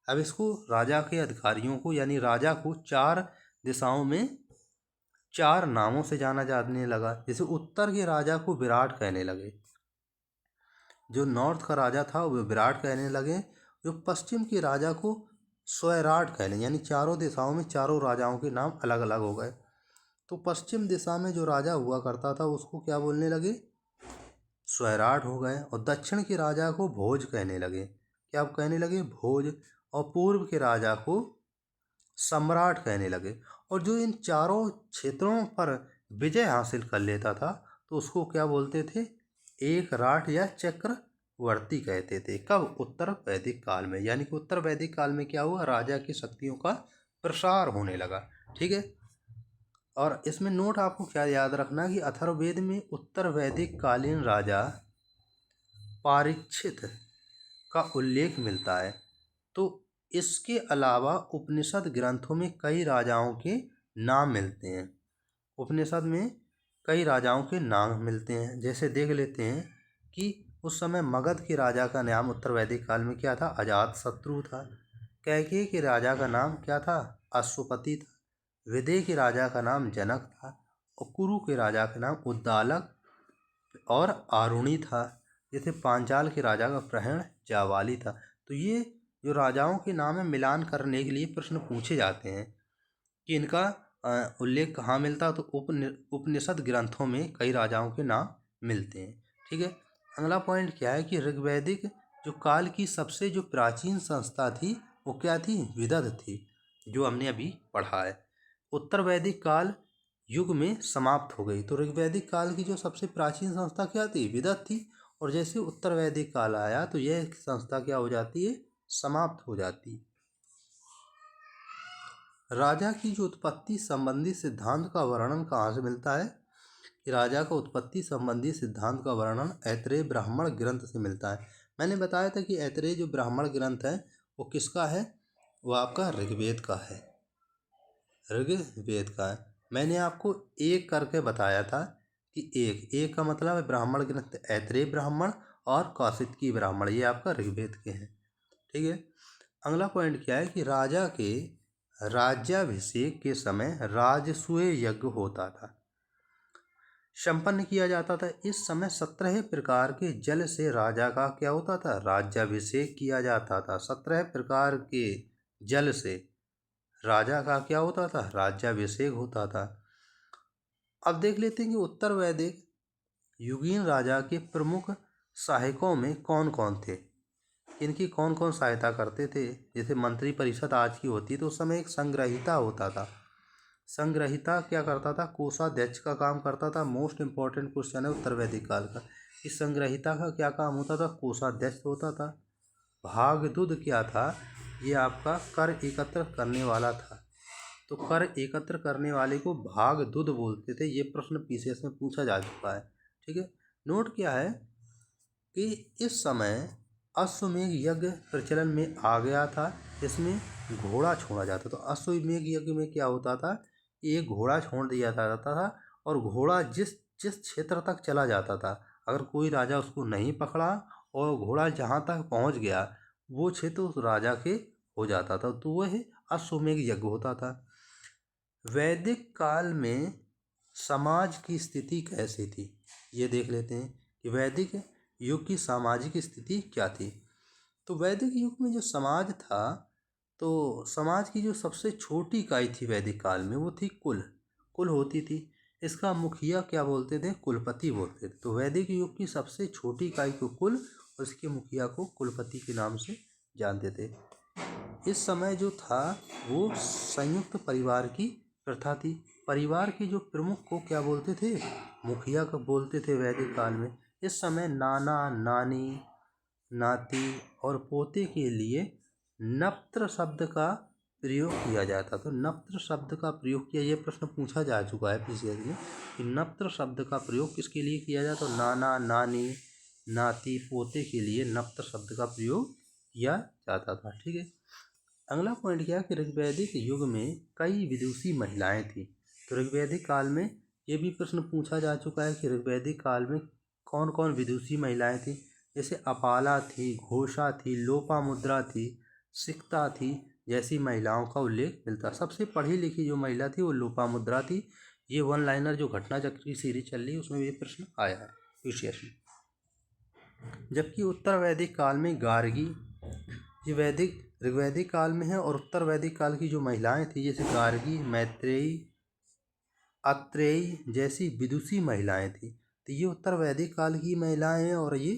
अब इसको राजा के अधिकारियों को यानी राजा को 4 दिशाओं में 4 नामों से जाना जाने लगा। जैसे उत्तर के राजा को विराट कहने लगे, जो नॉर्थ का राजा था वो विराट कहने लगे। जो पश्चिम के राजा को स्वैराट कहने, यानी चारों दिशाओं में चारों राजाओं के नाम अलग अलग हो गए। तो पश्चिम दिशा में जो राजा हुआ करता था उसको क्या बोलने लगे, स्वैराट हो गए, और दक्षिण के राजा को भोज कहने लगे। क्या आप कहने लगे? भोज। और पूर्व के राजा को सम्राट कहने लगे। और जो इन चारों क्षेत्रों पर विजय हासिल कर लेता था तो उसको क्या बोलते थे? एक राट या चक्रवर्ती कहते थे। कब? उत्तर वैदिक काल में। यानी कि उत्तर वैदिक काल में क्या हुआ? राजा की शक्तियों का प्रसार होने लगा। ठीक है। और इसमें नोट आपको क्या याद रखना कि अथर्ववेद में उत्तर वैदिक कालीन राजा परीक्षित का उल्लेख मिलता है। तो इसके अलावा उपनिषद ग्रंथों में कई राजाओं के नाम मिलते हैं। उपनिषद में कई राजाओं के नाम मिलते हैं। जैसे देख लेते हैं कि उस समय मगध के राजा का नाम उत्तर वैदिक काल में क्या था? अजातशत्रु था। कैकेयी के राजा का नाम क्या था? अश्वपति था। विदेह के राजा का नाम जनक था। और कुरु के राजा का नाम उद्दालक और आरुणि था। जैसे पांचाल के राजा का प्रहण जावाली था। तो ये जो राजाओं के नाम है मिलान करने के लिए प्रश्न पूछे जाते हैं कि इनका उल्लेख कहाँ मिलता? तो उपनिषद ग्रंथों में कई राजाओं के नाम मिलते हैं। ठीक है। अगला पॉइंट क्या है कि ऋग्वैदिक जो काल की सबसे जो प्राचीन संस्था थी वो क्या थी? विदध थी, जो हमने अभी पढ़ा है। उत्तर वैदिक काल युग में समाप्त हो गई। तो ऋग्वैदिक काल की जो सबसे प्राचीन संस्था क्या थी? विदध थी। और जैसे उत्तर वैदिक काल आया तो यह संस्था क्या हो जाती है? समाप्त हो जाती है। राजा की जो उत्पत्ति संबंधी सिद्धांत का वर्णन कहाँ से मिलता है? कि राजा का उत्पत्ति संबंधी सिद्धांत का वर्णन ऐतरेय ब्राह्मण ग्रंथ से मिलता है। मैंने बताया था कि ऐतरेय जो ब्राह्मण ग्रंथ है वो किसका है? वो आपका ऋग्वेद का है। ऋग्वेद का है। मैंने आपको एक करके बताया था कि एक का मतलब है ब्राह्मण ग्रंथ ऐतरेय ब्राह्मण और कौशिकी ब्राह्मण, ये आपका ऋग्वेद के हैं। ठीक है। अगला पॉइंट क्या है कि राजा के राज्याभिषेक के समय राजसूय यज्ञ होता था, संपन्न किया जाता था। इस समय 17 प्रकार के जल से राजा का क्या होता था? राज्याभिषेक किया जाता था। 17 प्रकार के जल से राजा का क्या होता था? राज्याभिषेक होता था। अब देख लेते हैं कि उत्तर वैदिक युगीन राजा के प्रमुख सहायकों में कौन कौन थे, इनकी कौन कौन सहायता करते थे। जैसे मंत्री परिषद आज की होती तो उस समय एक संग्रहिता होता था। संग्रहिता क्या करता था? कोषाध्यक्ष का काम करता था। मोस्ट इंपॉर्टेंट क्वेश्चन है उत्तर वैदिक काल का। इस संग्रहिता का क्या काम होता था? कोषाध्यक्ष होता था। भागदूत क्या था? ये आपका कर एकत्र करने वाला था। तो कर एकत्र करने वाले को भागदूत बोलते थे। ये प्रश्न पीसीएस में पूछा जा चुका है। ठीक है। नोट क्या है कि इस समय अश्वमेघ यज्ञ प्रचलन में आ गया था। इसमें घोड़ा छोड़ा जाता था। तो अश्वमेघ यज्ञ में क्या होता था? एक घोड़ा छोड़ दिया जाता था और घोड़ा जिस जिस क्षेत्र तक चला जाता था, अगर कोई राजा उसको नहीं पकड़ा और घोड़ा जहाँ तक पहुँच गया वो क्षेत्र उस राजा के हो जाता था। तो वह अश्वमेघ यज्ञ होता था। वैदिक काल में समाज की स्थिति कैसी थी, ये देख लेते हैं कि वैदिक युग की सामाजिक स्थिति क्या थी। तो वैदिक युग में जो समाज था, तो समाज की जो सबसे छोटी इकाई थी वैदिक काल में वो थी कुल। कुल होती थी। इसका मुखिया क्या बोलते थे? कुलपति बोलते थे। तो वैदिक युग की सबसे छोटी इकाई को कुल और इसके मुखिया को कुलपति के नाम से जानते थे। इस समय जो था वो संयुक्त परिवार की प्रथा थी। परिवार के जो प्रमुख को क्या बोलते थे? मुखिया को बोलते थे वैदिक काल में। इस समय नाना, नानी, नाती और पोते के लिए नप्त्र शब्द का प्रयोग किया जाता। तो नप्त्र शब्द का प्रयोग किया, ये प्रश्न पूछा जा चुका है पीसीएस में कि नप्त्र शब्द का प्रयोग किसके लिए किया जाता? तो नाना, नानी, नाती, पोते के लिए नप्त्र शब्द का प्रयोग किया जाता था। ठीक है। अगला पॉइंट क्या है कि ऋग्वैदिक युग में कई विदुषी महिलाएं थी। तो ऋग्वैदिक काल में ये भी प्रश्न पूछा जा चुका है कि ऋग्वैदिक काल में कौन कौन विदुषी महिलाएं थी। जैसे अपाला थी, घोषा थी, लोपामुद्रा थी, सिक्ता थी जैसी महिलाओं का उल्लेख मिलता। सबसे पढ़ी लिखी जो महिला थी वो लोपामुद्रा थी। ये वन लाइनर जो घटना चक्र की सीरीज चल रही है उसमें ये प्रश्न आया है पीसीएस में। जबकि उत्तर वैदिक काल में गार्गी, ये ऋग्वैदिक काल में है, और उत्तर वैदिक काल की जो महिलाएं थी जैसे गार्गी, मैत्रेयी, अत्रेयी जैसी विदुषी महिलाएं थी। तो ये उत्तर वैदिक काल की महिलाएं हैं और ये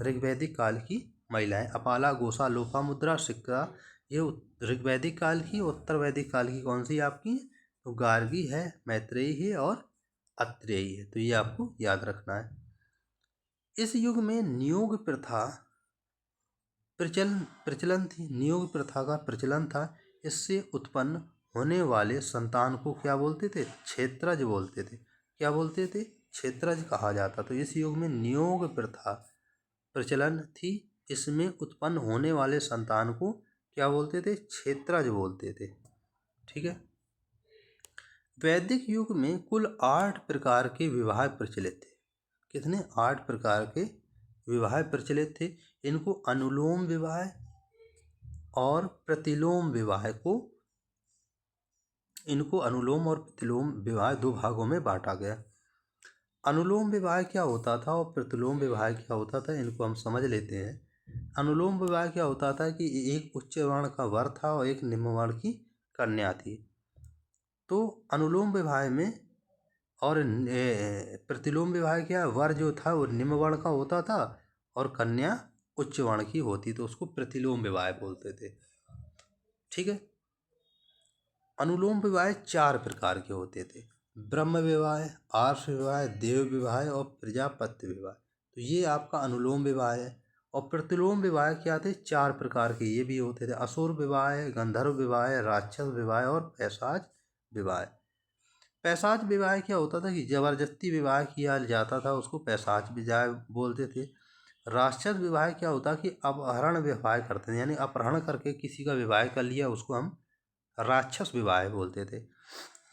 ऋग्वैदिक काल की महिलाएं। अपाला, गोसा, लोपामुद्रा, सिक्का, ये ऋग्वैदिक काल की, उत्तर वैदिक काल की कौन सी आपकी? तो गार्गी है, मैत्रेयी है और अत्रेयी है। तो ये आपको याद रखना है। इस युग में नियोग प्रथा प्रचलन थी। नियोग प्रथा का प्रचलन था। इससे उत्पन्न होने वाले संतान को क्या बोलते थे? क्षेत्रज बोलते थे। क्या बोलते थे? क्षेत्रज कहा जाता। तो इस युग में नियोग प्रथा प्रचलन थी। इसमें उत्पन्न होने वाले संतान को क्या बोलते थे? क्षेत्रज बोलते थे। ठीक है। वैदिक युग में कुल 8 प्रकार के विवाह प्रचलित थे। कितने? 8 प्रकार के विवाह प्रचलित थे। इनको अनुलोम विवाह और प्रतिलोम विवाह को अनुलोम और प्रतिलोम विवाह 2 भागों में बांटा गया। अनुलोम विवाह क्या होता था और प्रतिलोम विवाह क्या होता था, इनको हम समझ लेते हैं। अनुलोम विवाह क्या होता था कि एक उच्च वर्ण का वर था और एक निम्न वर्ण की कन्या थी। तो अनुलोम विवाह में और प्रतिलोम विवाह क्या, वर जो था वो निम्न वर्ण का होता था और कन्या उच्च वर्ण की होती, तो उसको प्रतिलोम विवाह बोलते थे। ठीक है। अनुलोम विवाह 4 प्रकार के होते थे। ब्रह्म विवाह, आर्ष विवाह, देव विवाह और प्रजापत्य विवाह। तो ये आपका अनुलोम विवाह है। और प्रतिलोम विवाह क्या थे? 4 प्रकार के ये भी होते थे। असुर विवाह, गंधर्व विवाह, राक्षस विवाह और पैशाच विवाह। पैशाच विवाह क्या होता था कि जबरदस्ती विवाह किया जाता था, उसको पैशाच विवाह बोलते थे। राक्षस विवाह क्या होता कि अपहरण विवाह करते थे, यानी अपहरण करके किसी का विवाह कर लिया, उसको हम राक्षस विवाह बोलते थे।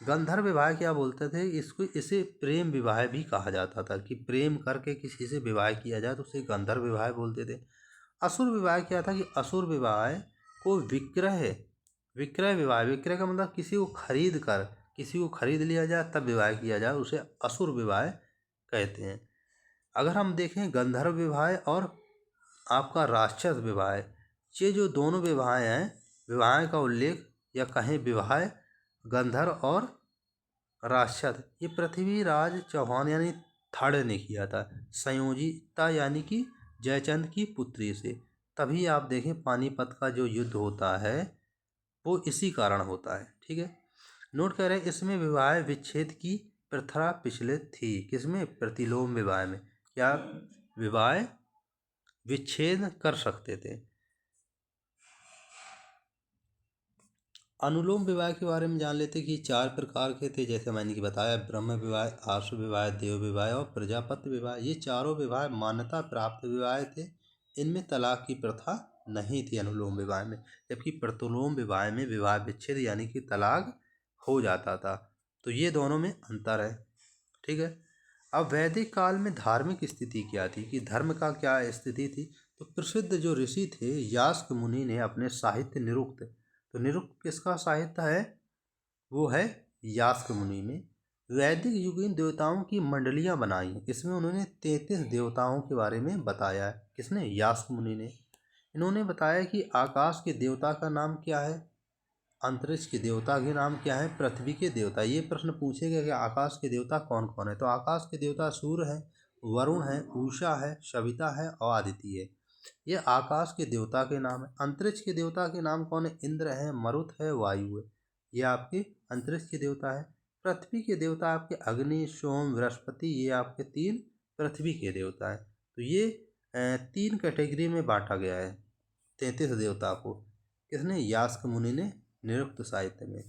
गंधर्व विवाह क्या बोलते थे? इसे प्रेम विवाह भी कहा जाता था कि प्रेम करके किसी से विवाह किया जाए तो उसे गंधर्व विवाह बोलते थे। असुर विवाह क्या था कि असुर विवाह को विक्रय विवाह, विक्रय का मतलब किसी को खरीद लिया जाए तब विवाह किया जाए, उसे असुर विवाह कहते हैं। अगर हम देखें गंधर्व विवाह और आपका राक्षस विवाह, ये जो दोनों विवाह हैं, विवाह का उल्लेख या कहें विवाह गंधर्व और राक्षस, ये पृथ्वीराज चौहान यानी थर्ड ने किया था। संयोजिता यानी कि जयचंद की पुत्री से। तभी आप देखें पानीपत का जो युद्ध होता है वो इसी कारण होता है। ठीक है। नोट करें, इसमें विवाह विच्छेद की प्रथा प्रचलित थी। किसमें? प्रतिलोम विवाह में। क्या? विवाह विच्छेद कर सकते थे। अनुलोम विवाह के बारे में जान लेते कि 4 प्रकार के थे, जैसे मैंने कि बताया, ब्रह्म विवाह, आर्ष विवाह, देव विवाह और प्रजापति विवाह। ये चारों विवाह मान्यता प्राप्त विवाह थे। इनमें तलाक की प्रथा नहीं थी अनुलोम विवाह में, जबकि प्रतिलोम विवाह में विवाह विच्छेद यानी कि तलाक हो जाता था। तो ये दोनों में अंतर है। ठीक है। अब वैदिक काल में धार्मिक स्थिति क्या थी, कि धर्म का क्या स्थिति थी? तो प्रसिद्ध जो ऋषि थे यास्क मुनि ने अपने साहित्य निरुक्त, तो निरुक्त किसका साहित्य है? वो है यास्क मुनि ने वैदिक युगीन देवताओं की मंडलियां बनाई। इसमें उन्होंने 33 देवताओं के बारे में बताया है। किसने? यास्क मुनि ने। इन्होंने बताया कि आकाश के देवता का नाम क्या है, अंतरिक्ष के देवता के नाम क्या है, पृथ्वी के देवता। ये प्रश्न पूछेगा कि आकाश के देवता कौन कौन है, तो आकाश के देवता सूर्य है, वरुण है, उषा है, सविता है और आदित्य है। ये आकाश के देवता के नाम है। अंतरिक्ष के देवता के नाम कौन है? इंद्र है, मरुत है, वायु है। ये आपके अंतरिक्ष के देवता है। पृथ्वी के देवता आपके अग्नि, सोम, बृहस्पति, ये आपके 3 पृथ्वी के देवता है। तो ये 3 कैटेगरी में बांटा गया है 33 देवता को। किसने? यास्क मुनि ने निरुक्त साहित्य में,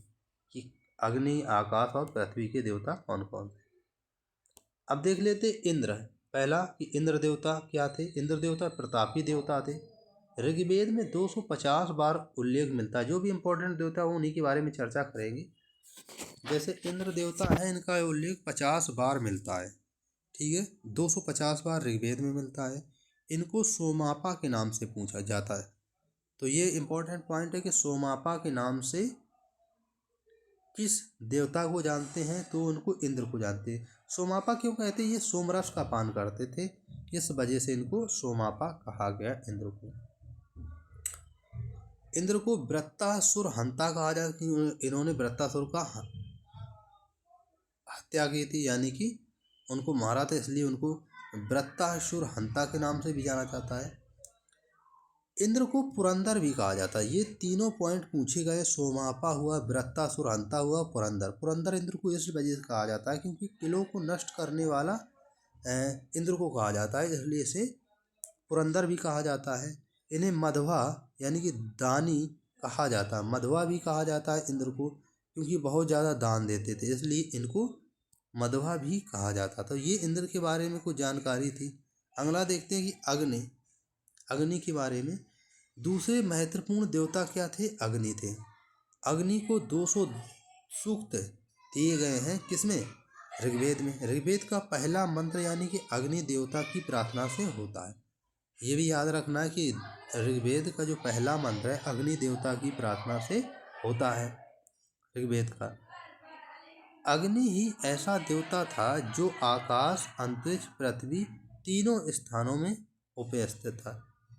कि अग्नि, आकाश और पृथ्वी के देवता कौन कौन थे। अब देख लेते इंद्र। पहला कि इंद्र देवता क्या थे? इंद्र देवता प्रतापी देवता थे। ऋग्वेद में 250 बार उल्लेख मिलता है। जो भी इंपॉर्टेंट देवता हो उन्हीं के बारे में चर्चा करेंगे। जैसे इंद्र देवता है, इनका उल्लेख 50 बार मिलता है। ठीक है। 250 बार ऋग्वेद में मिलता है। इनको सोमापा के नाम से पूछा जाता है। तो ये इंपॉर्टेंट पॉइंट है कि सोमापा के नाम से किस देवता को जानते हैं, तो उनको इंद्र को जानते हैं। सोमापा क्यों कहते हैं? ये सोमरस का पान करते थे, इस वजह से इनको सोमापा कहा गया इंद्र को। इंद्र को वृत्तासुर हंता कहा जाता है। इन्होंने वृत्तासुर का हत्या की थी, यानी कि उनको मारा था, इसलिए उनको वृत्तासुर हंता के नाम से भी जाना जाता है। इंद्र को पुरंदर भी कहा जाता है। ये तीनों पॉइंट पूछे गए, सोमापा हुआ, वृत्तासुर हंता हुआ, पुरंदर। पुरंदर इंद्र को इस वजह से कहा जाता है क्योंकि किलों को नष्ट करने वाला इंद्र को कहा जाता है, इसलिए इसे पुरंदर भी कहा जाता है। इन्हें मधवा यानी कि दानी कहा जाता है। मधवा भी कहा जाता है इंद्र को क्योंकि बहुत ज़्यादा दान देते थे, इसलिए इनको मधवा भी कहा जाता। तो ये इंद्र के बारे में कुछ जानकारी थी। अगला देखते हैं कि अग्नि। अग्नि के बारे में दूसरे महत्वपूर्ण देवता क्या थे? अग्नि थे। अग्नि को 200 सूक्त दिए गए हैं, किसमें? ऋग्वेद में। ऋग्वेद का पहला मंत्र यानी कि अग्नि देवता की प्रार्थना से होता है। ये भी याद रखना है कि ऋग्वेद का जो पहला मंत्र है अग्नि देवता की प्रार्थना से होता है ऋग्वेद का। अग्नि ही ऐसा देवता था जो आकाश, अंतरिक्ष, पृथ्वी तीनों स्थानों में उपस्थित था।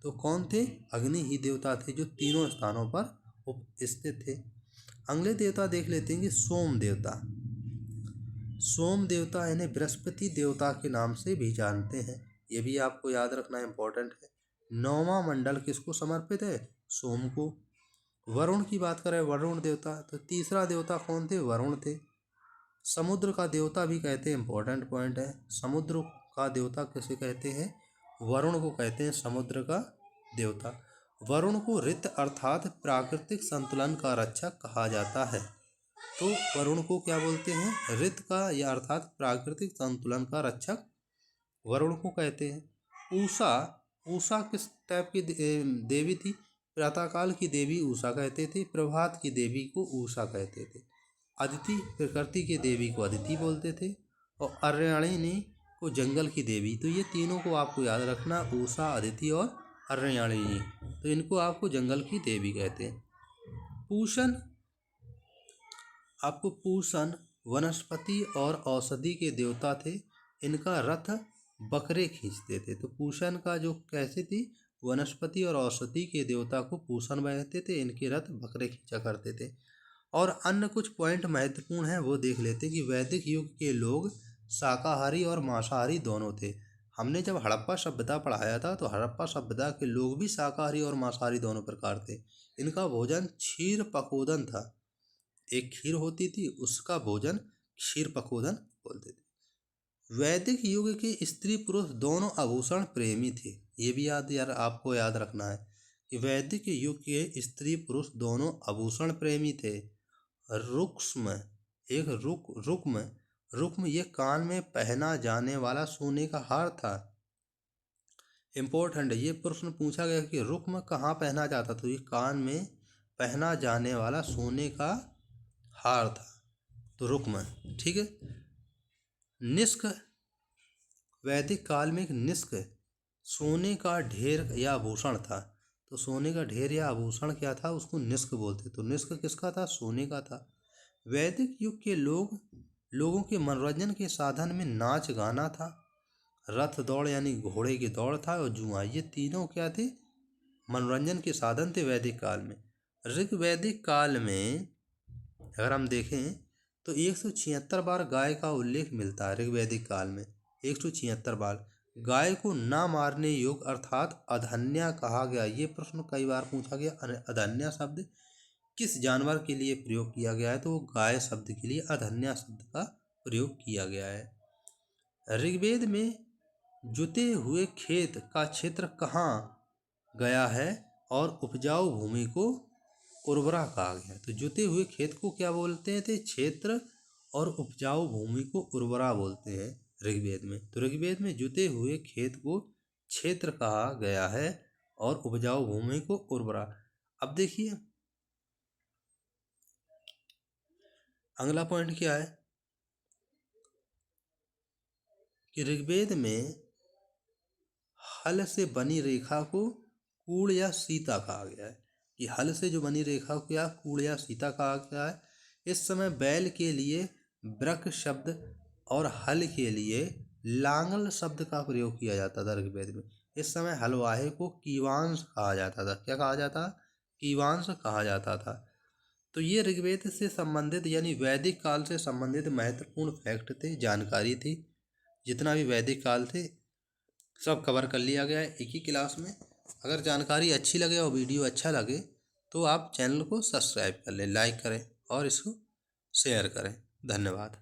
तो कौन थे? अग्नि ही देवता थे जो तीनों स्थानों पर उपस्थित थे। अगले देवता देख लेते हैं कि सोम देवता। सोम देवता इन्हें बृहस्पति देवता के नाम से भी जानते हैं। ये भी आपको याद रखना इम्पोर्टेंट है। 9वां मंडल किसको समर्पित है? सोम को। वरुण की बात करें, वरुण देवता, तो तीसरा देवता कौन थे? वरुण थे। समुद्र का देवता भी कहते हैं, इंपॉर्टेंट पॉइंट है। समुद्र का देवता किसे कहते हैं? वरुण को कहते हैं समुद्र का देवता। वरुण को ऋत अर्थात प्राकृतिक संतुलन का रक्षक कहा जाता है। तो वरुण को क्या बोलते हैं? ऋत का या अर्थात प्राकृतिक संतुलन का रक्षक वरुण को कहते हैं। उषा, उषा किस टाइप की देवी थी? प्रातःकाल की देवी उषा कहते थे, प्रभात की देवी को उषा कहते थे। अदिति, प्रकृति की देवी को अदिति बोलते थे, और अर्याणिनी को जंगल की देवी। तो ये तीनों को आपको याद रखना, उषा, अदिति और अर्याणिनी। तो इनको आपको जंगल की देवी कहते हैं। पूषण, आपको पूषण वनस्पति और औषधि के देवता थे। इनका रथ बकरे खींचते थे। तो पूषण का जो कैसे थी? वनस्पति और औषधि के देवता को पूषण कहते थे, इनके रथ बकरे खींचा करते थे। और अन्य कुछ पॉइंट महत्वपूर्ण हैं वो देख लेते हैं कि वैदिक युग के लोग शाकाहारी और मांसाहारी दोनों थे। हमने जब हड़प्पा सभ्यता पढ़ाया था तो हड़प्पा सभ्यता के लोग भी शाकाहारी और मांसाहारी दोनों प्रकार थे। इनका भोजन क्षीर पकोदन था। एक खीर होती थी, उसका भोजन क्षीर पकोदन बोलते थे। वैदिक युग के स्त्री पुरुष दोनों आभूषण प्रेमी थे। ये भी आपको याद रखना है कि वैदिक युग के स्त्री पुरुष दोनों आभूषण प्रेमी थे। रुक्म, एक रुक्म, रुक्म ये कान में पहना जाने वाला सोने का हार था। इम्पोर्टेंट है, ये प्रश्न पूछा गया कि रुक्म कहाँ पहना जाता? तो ये कान में पहना जाने वाला सोने का हार था, तो रुक्म, ठीक है। निष्क, वैदिक काल में एक निष्क सोने का ढेर या आभूषण था। तो सोने का ढेर या आभूषण क्या था? उसको निष्क बोलते। तो निष्क किसका था? सोने का था। वैदिक युग के लोगों के मनोरंजन के साधन में नाच गाना था, रथ दौड़ यानी घोड़े की दौड़ था, और जुआ। ये तीनों क्या थे? मनोरंजन के साधन थे वैदिक काल में। ऋग्वैदिक काल में अगर हम देखें तो 176 बार गाय का उल्लेख मिलता है ऋग्वैदिक काल में। 176 बार। गाय को ना मारने योग्य अर्थात अधन्या कहा गया। ये प्रश्न कई बार पूछा गया। अधन्या शब्द किस जानवर के लिए प्रयोग किया गया है? तो गाय शब्द के लिए अधन्या शब्द का प्रयोग किया गया है। ऋग्वेद में जुते हुए खेत का क्षेत्र कहाँ गया है और उपजाऊ भूमि को उर्वरा कहा गया? तो जुते हुए खेत को क्या बोलते थे? क्षेत्र, और उपजाऊ भूमि को उर्वरा बोलते हैं ऋग्वेद में। तो ऋग्वेद में जुते हुए खेत को क्षेत्र कहा गया है और उपजाऊ भूमि को उर्वरा। अब देखिए अगला पॉइंट क्या है कि ऋग्वेद में हल से बनी रेखा को कूड़ या सीता कहा गया है। कि हल से जो बनी रेखा को क्या कूड़ या सीता कहा गया है। इस समय बैल के लिए ब्रक शब्द और हल के लिए लांगल शब्द का प्रयोग किया जाता था ऋग्वेद में। इस समय हलवाहे को कीवांश कहा जाता था। क्या कहा जाता? कीवांश कहा जाता था। तो ये ऋग्वेद से संबंधित यानी वैदिक काल से संबंधित महत्वपूर्ण फैक्ट थे, जानकारी थी जितना भी वैदिक काल थे सब कवर कर लिया गया है एक ही क्लास में। अगर जानकारी अच्छी लगे और वीडियो अच्छा लगे तो आप चैनल को सब्सक्राइब कर लें, लाइक करें और इसको शेयर करें। धन्यवाद।